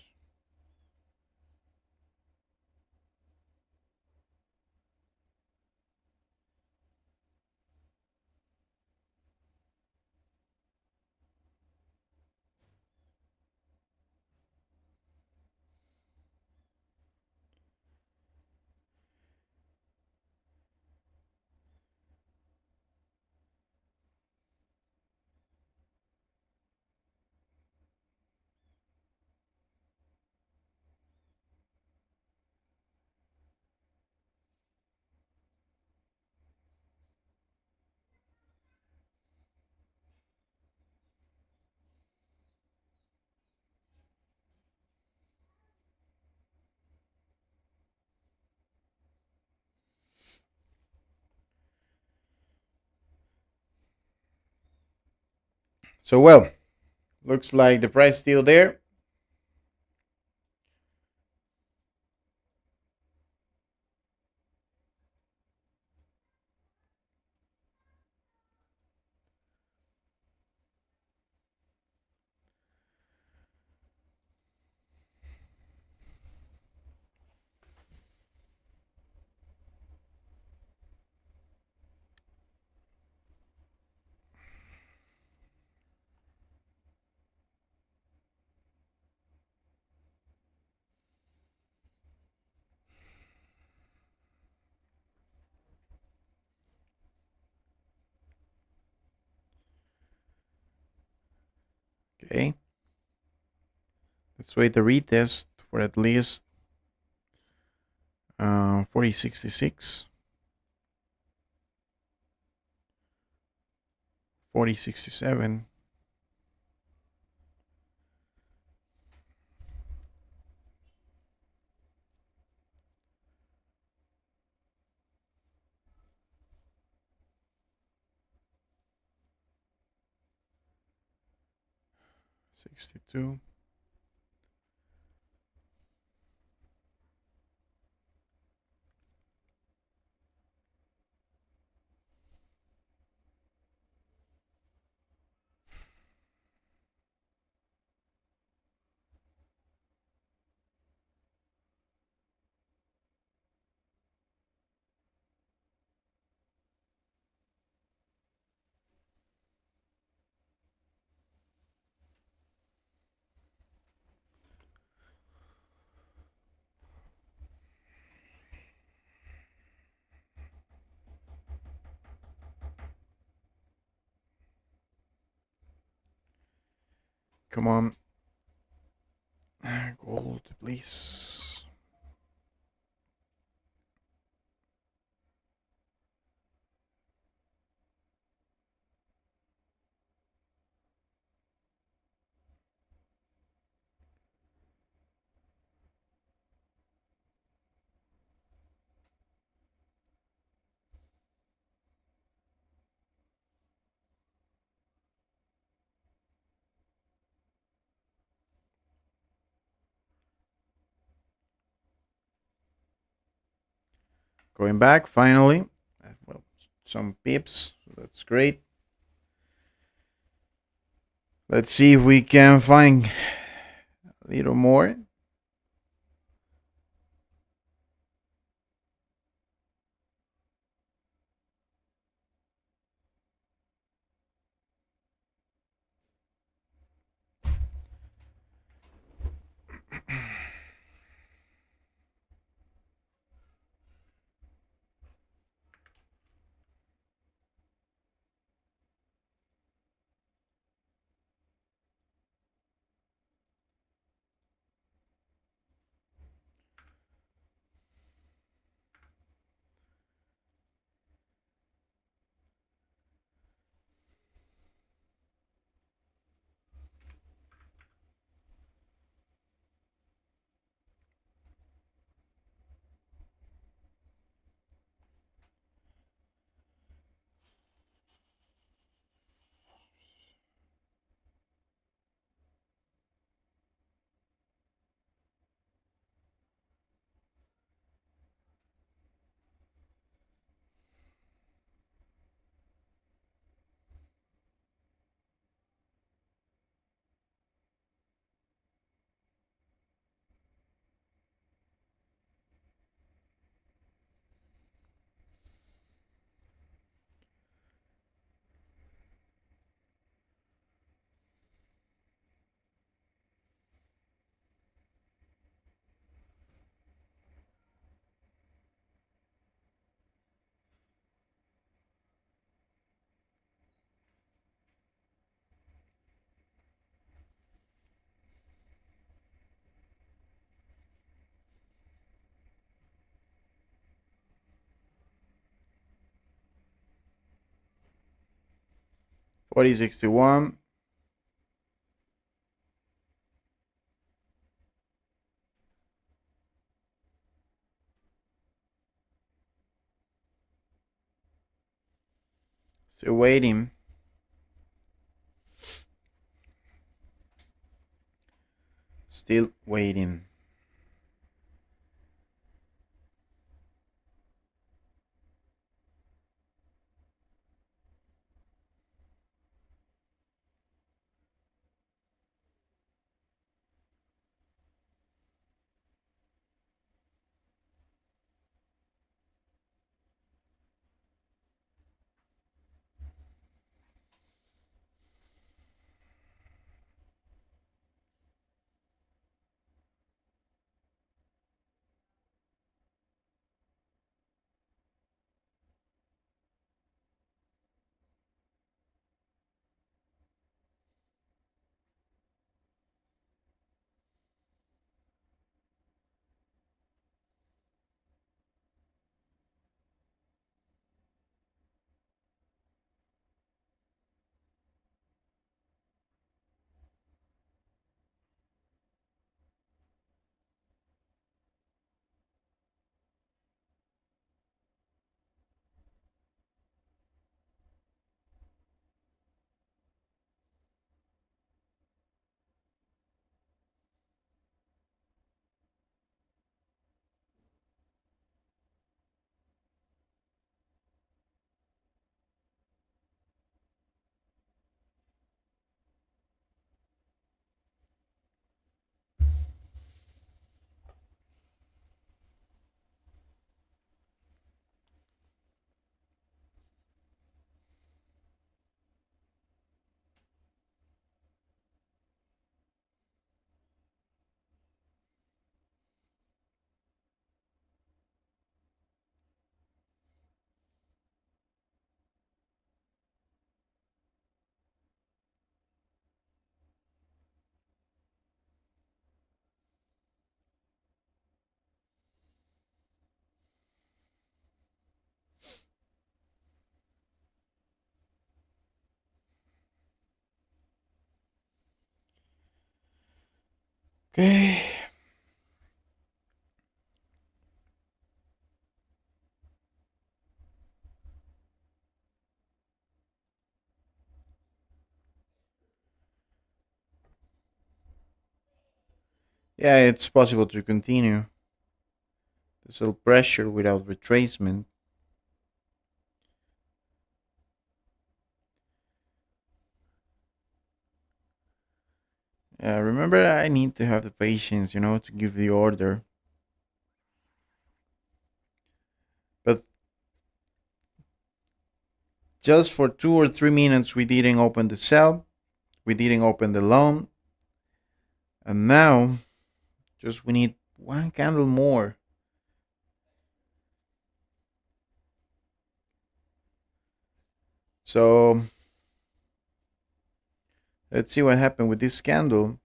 So well, looks like the price still there. Okay. Let's wait the retest for at least 4066, 4067, 62. Come on. Gold, please. Going back finally. Well, some pips. So that's great. Let's see if we can find a little more. 4061. Still waiting. Still waiting. Okay. Yeah, it's possible to continue. There's a pressure without retracement. Remember, I need to have the patience, to give the order. But just for 2 or 3 minutes, we didn't open the sell, we didn't open the loan, and now just we need one candle more. So let's see what happened with this candle.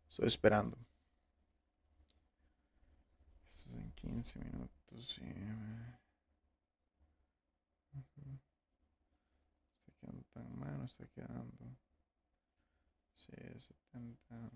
Estoy esperando. En 15 minutos. Sí. Está quedando tan malo, está quedando. Sí, 70.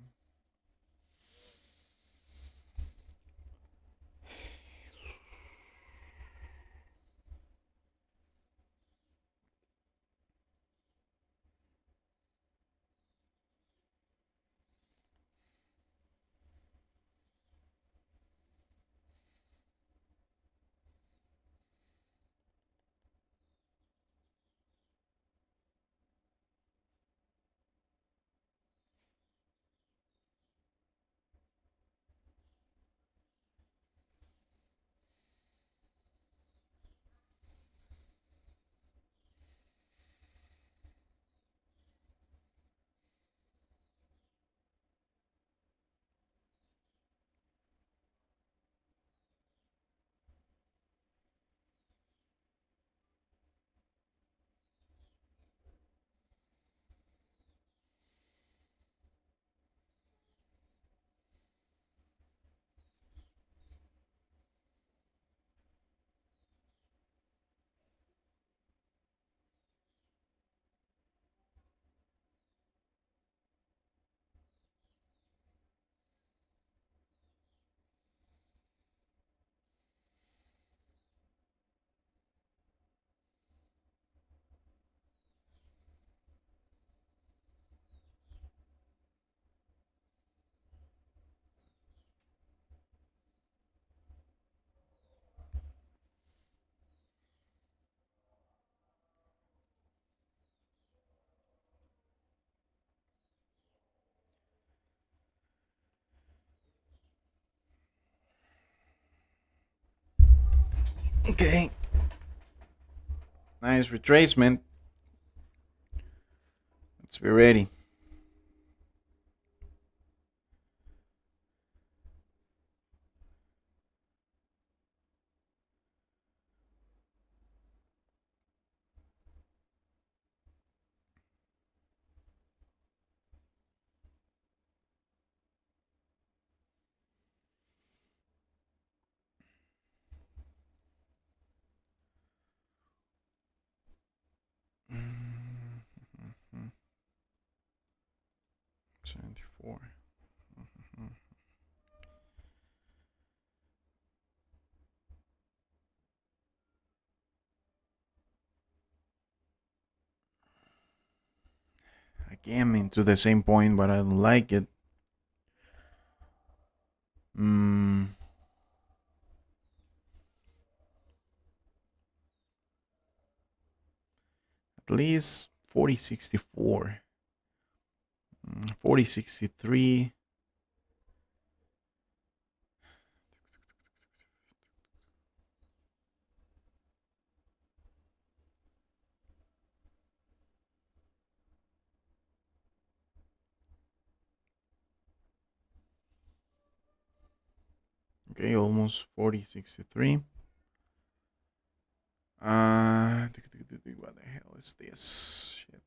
Okay. Nice retracement. Let's be ready. Mm-hmm. 74. Mm-hmm. Again, into the same point, but I don't like it. At least 4064. 4063. Okay, almost 4063. What the hell is this? Shit.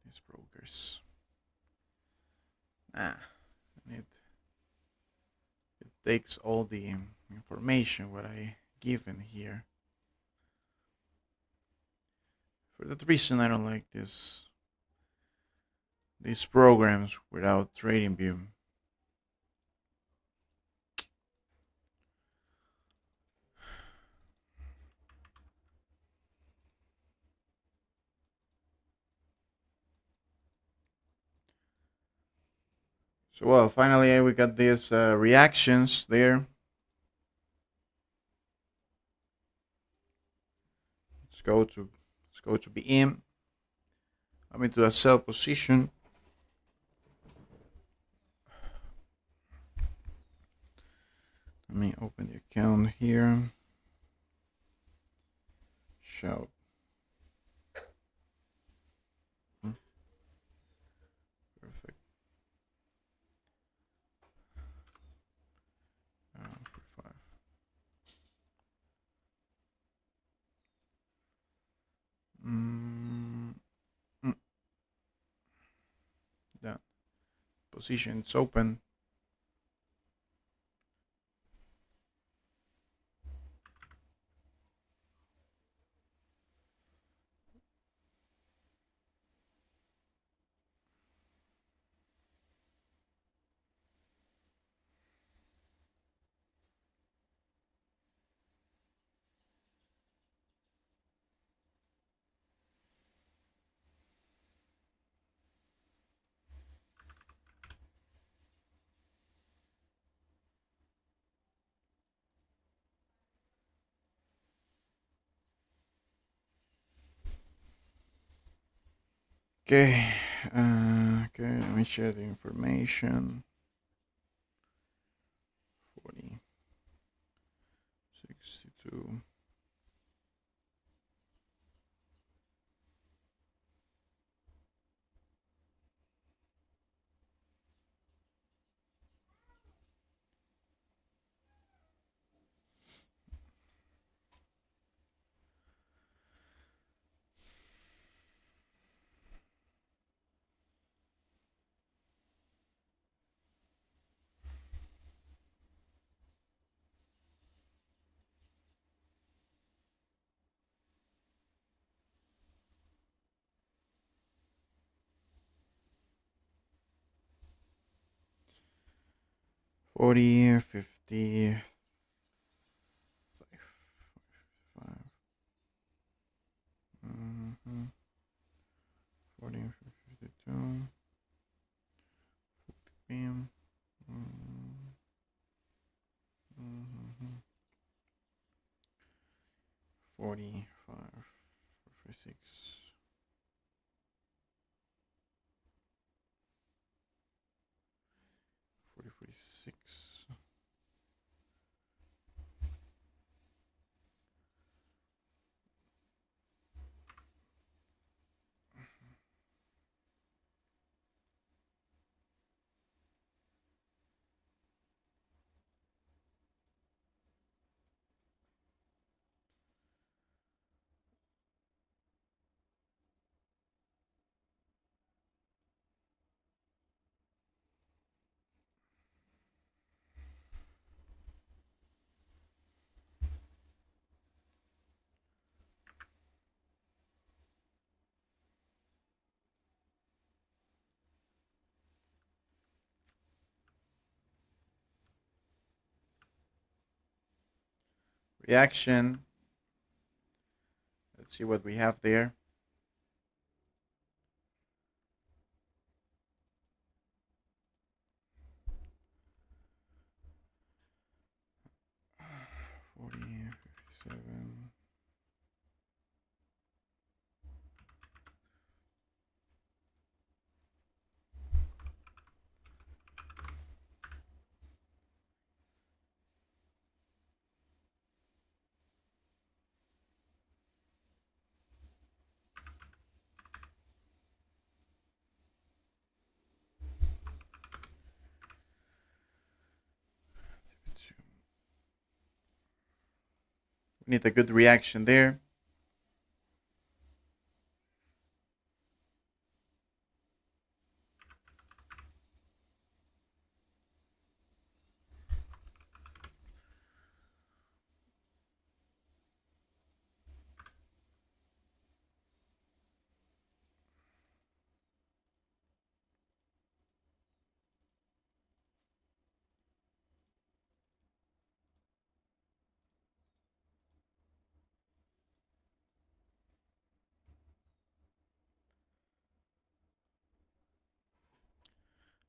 These brokers. It takes all the information what I given here. For that reason, I don't like these programs without trading view. So well, finally we got these reactions there. Let's go to BM. I'm into a sell position. Let me open the account here. Shout. Perfect. 45. That position is open. Okay. Okay, let me share the information. 40, 62. Forty, 50, 5. 40, 52. PM. 45, 46. Reaction. Let's see what we have there. We need a good reaction there.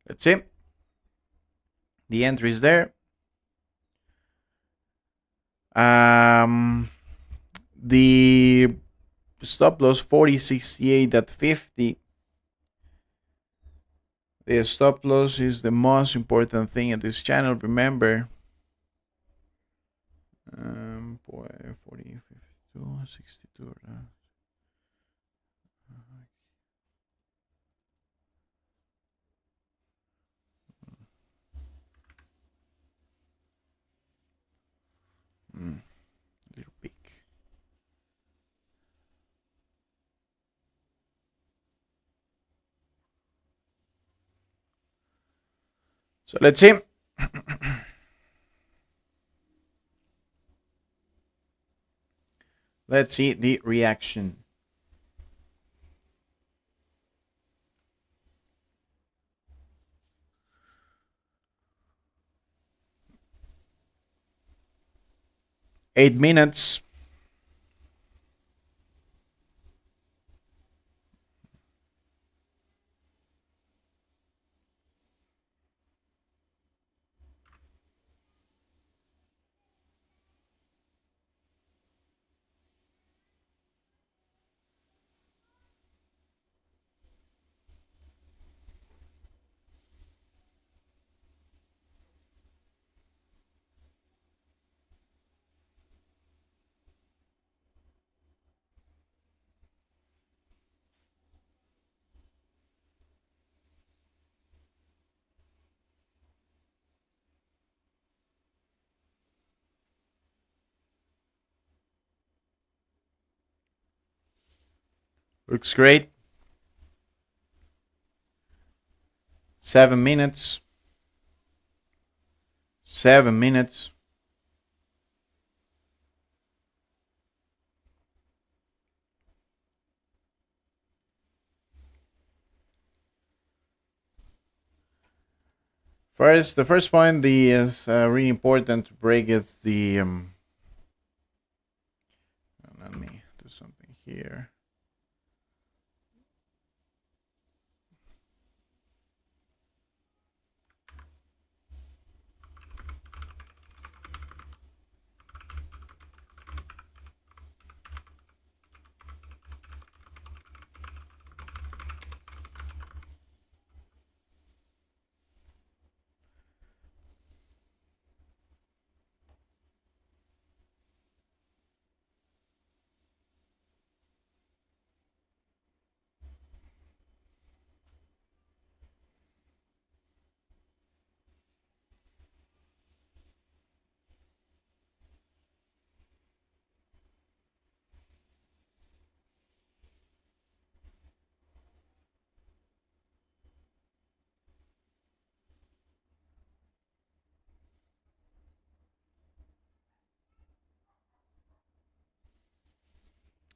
Let's see. The entry is there. The stop loss 40.68 at 50. The stop loss is the most important thing in this channel. Remember, 40, 52, 62. Little big. So let's see. Let's see the reaction. Eight minutes. Looks great. 7 minutes. 7 minutes. First, the first point is really important to break is the. Let me do something here.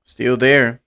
Still there.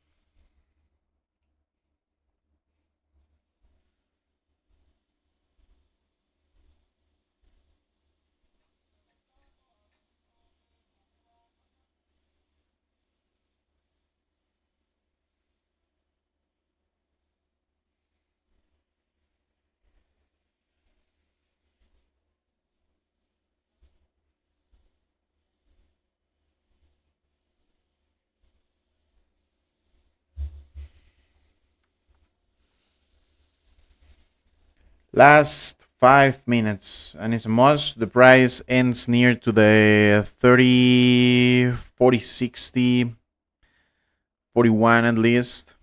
Last 5 minutes, and it's a must. The price ends near to the 30, 40, 60, 41 at least.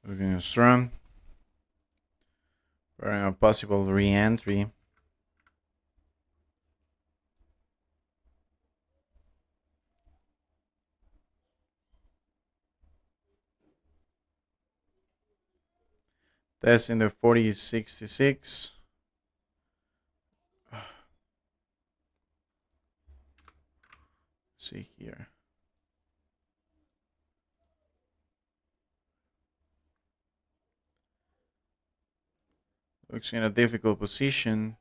Looking strong. For a possible re-entry. That's in the 40.66. See here. Looks in a difficult position.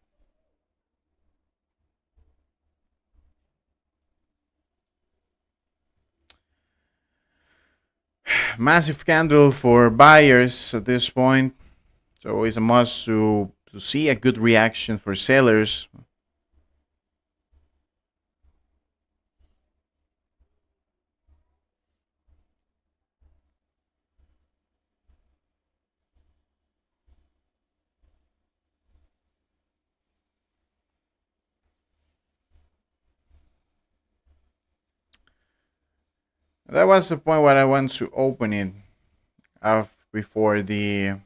Massive candle for buyers at this point. So it's a must to see a good reaction for sellers. That was the point where I want to open it before the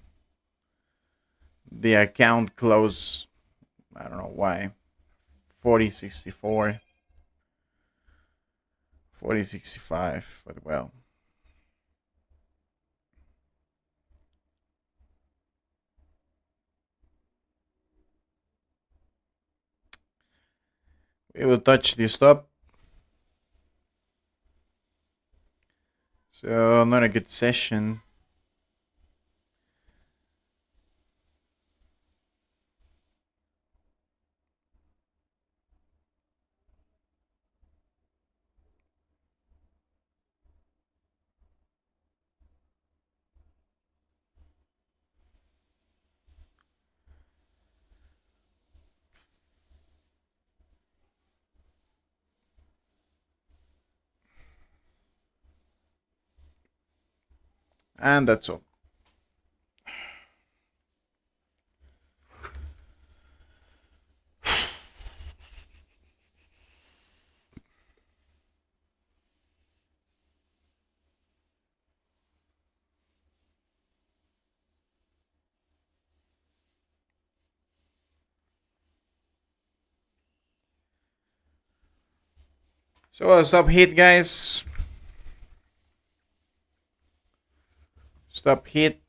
account closed. I don't know why. 40.64, 40.65, but well. We will touch the stop. So not a good session. And that's all. So stop hit, guys. Stop hit.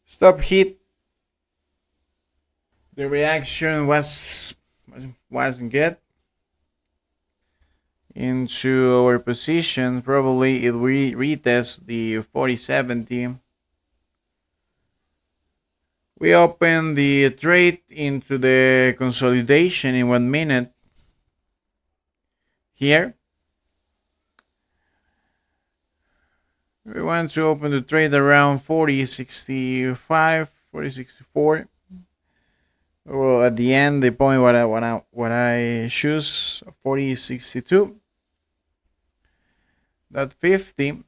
Stop hit. The reaction wasn't good. Into our position, probably it retest the 40.70. We open the trade into the consolidation in 1 minute here. We want to open the trade around 40.65, 40.64. Well, at the end, the point what I choose 40.62. That 50.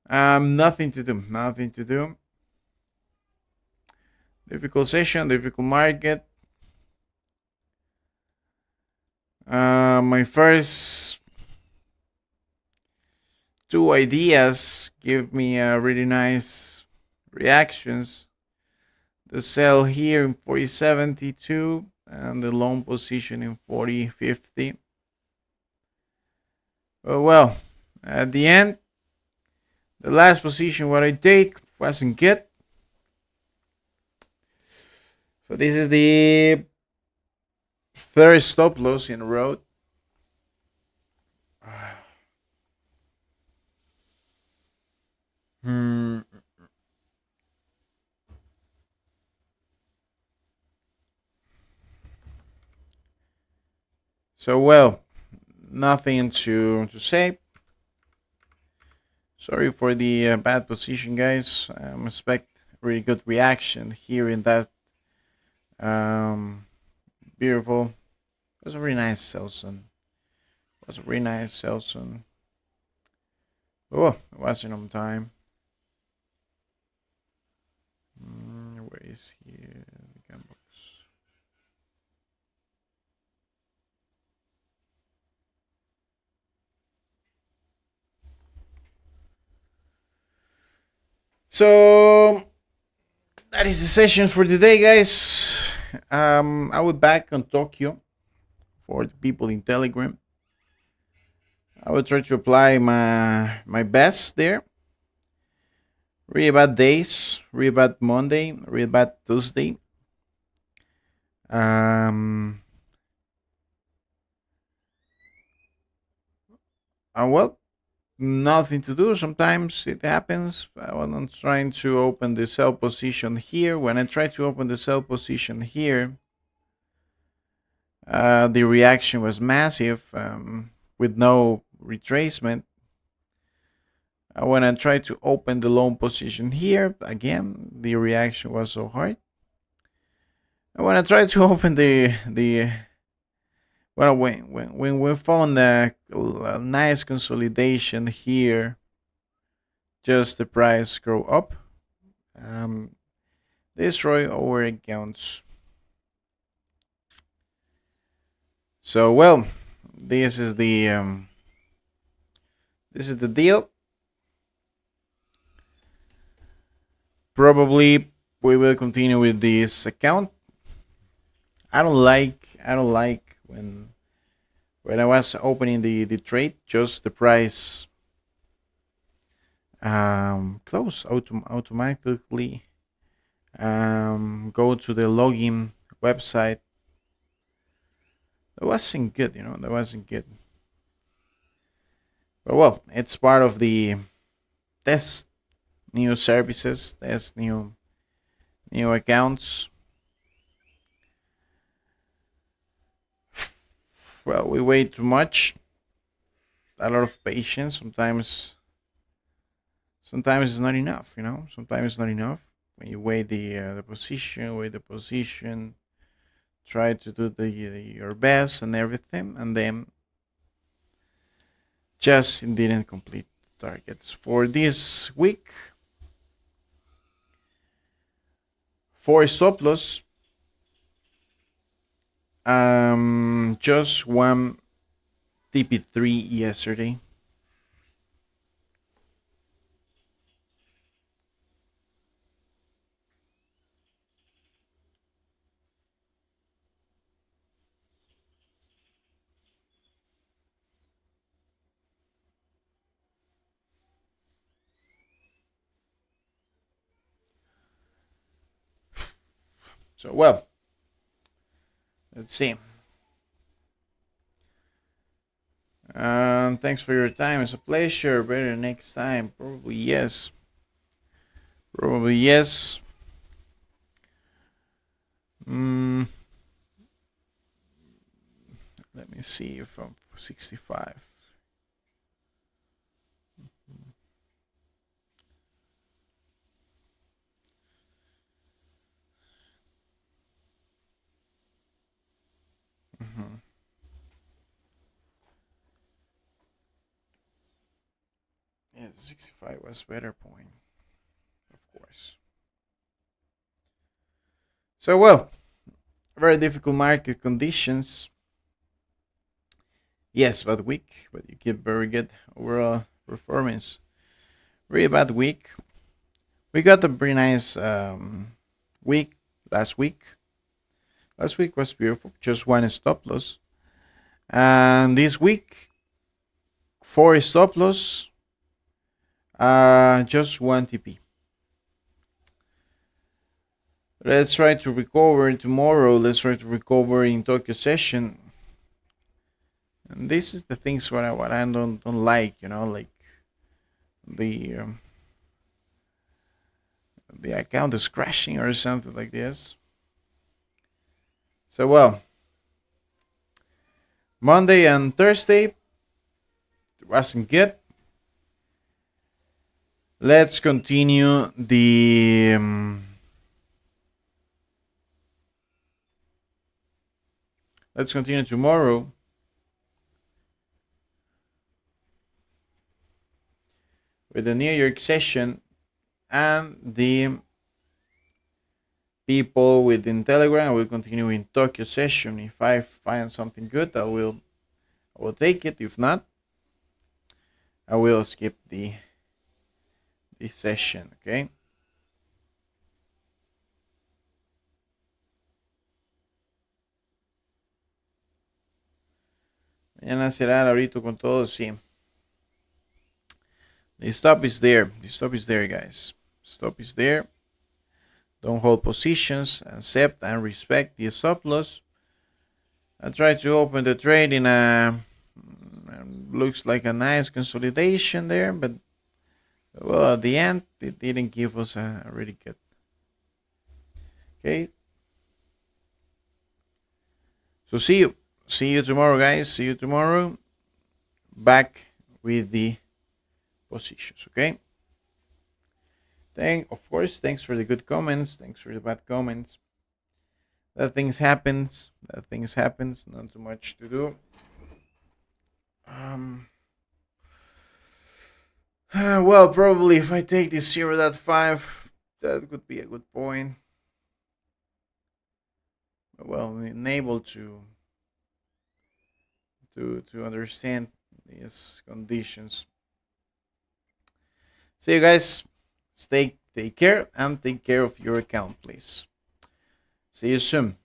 Nothing to do. Nothing to do. Difficult session, difficult market. My first two ideas give me really nice reactions. The sell here in 40.72 and the long position in 40.50. Well, at the end, the last position what I take wasn't good. So this is the third stop loss in a row. Hmm. So well, nothing to say. Sorry for the bad position, guys. Expect really good reaction here in that um, beautiful. It was a really nice Selson. It was a really nice Selson. Oh, it wasn't on time. Where is here the gun box? So that is the session for today, guys. I will back on Tokyo for the people in Telegram. I will try to apply my best there. Really bad days, really bad Monday, really bad Tuesday. Well, nothing to do. Sometimes it happens. When I'm trying to open the sell position here, when I try to open the sell position here, the reaction was massive with no retracement. When I tried to open the long position here, again, the reaction was so hard. And when I tried to open when we found a nice consolidation here, just the price grow up, destroy our accounts. So well, this is the deal. Probably we will continue with this account. I don't like when I was opening the trade, just the price close automatically go to the login website. That wasn't good, that wasn't good. But well, it's part of the test new services, test new accounts. Well, we wait too much. A lot of patience. Sometimes it's not enough. Sometimes it's not enough. When you wait the position, try to do your best and everything, and then just didn't complete targets for this week. For stop loss, just one TP3 yesterday. So well, let's see. Thanks for your time. It's a pleasure. Better next time. Probably yes. Probably yes. Let me see if I'm 65. Yeah, 65 was better point, of course. So well, very difficult market conditions. Yes, bad week, but you keep very good overall performance. Really bad week. We got a pretty nice week last week. Last week was beautiful, just one stop loss. And this week, four stop loss, just one TP. Let's try to recover tomorrow. Let's try to recover in Tokyo session. And this is the things what I don't like, like the the account is crashing or something like this. So well, Monday and Thursday wasn't good. Let's continue the let's continue tomorrow. With the New York session and the people within Telegram. I will continue in Tokyo session. If I find something good, I will take it. If not, I will skip the session. Okay. Mañana será ahorita con todo, sí. The stop is there. The stop is there, guys. Stop is there. Don't hold positions. Accept and respect the stop loss. I tried to open the trade in a looks like a nice consolidation there, but well, at the end it didn't give us a really good. Okay. So see you tomorrow, guys. See you tomorrow. Back with the positions. Okay. Of course, thanks for the good comments. Thanks for the bad comments. That things happens. Not too much to do. Well, probably if I take this 0.5, that would be a good point. Well, unable to understand these conditions. See you guys. Take care and take care of your account, please. See you soon.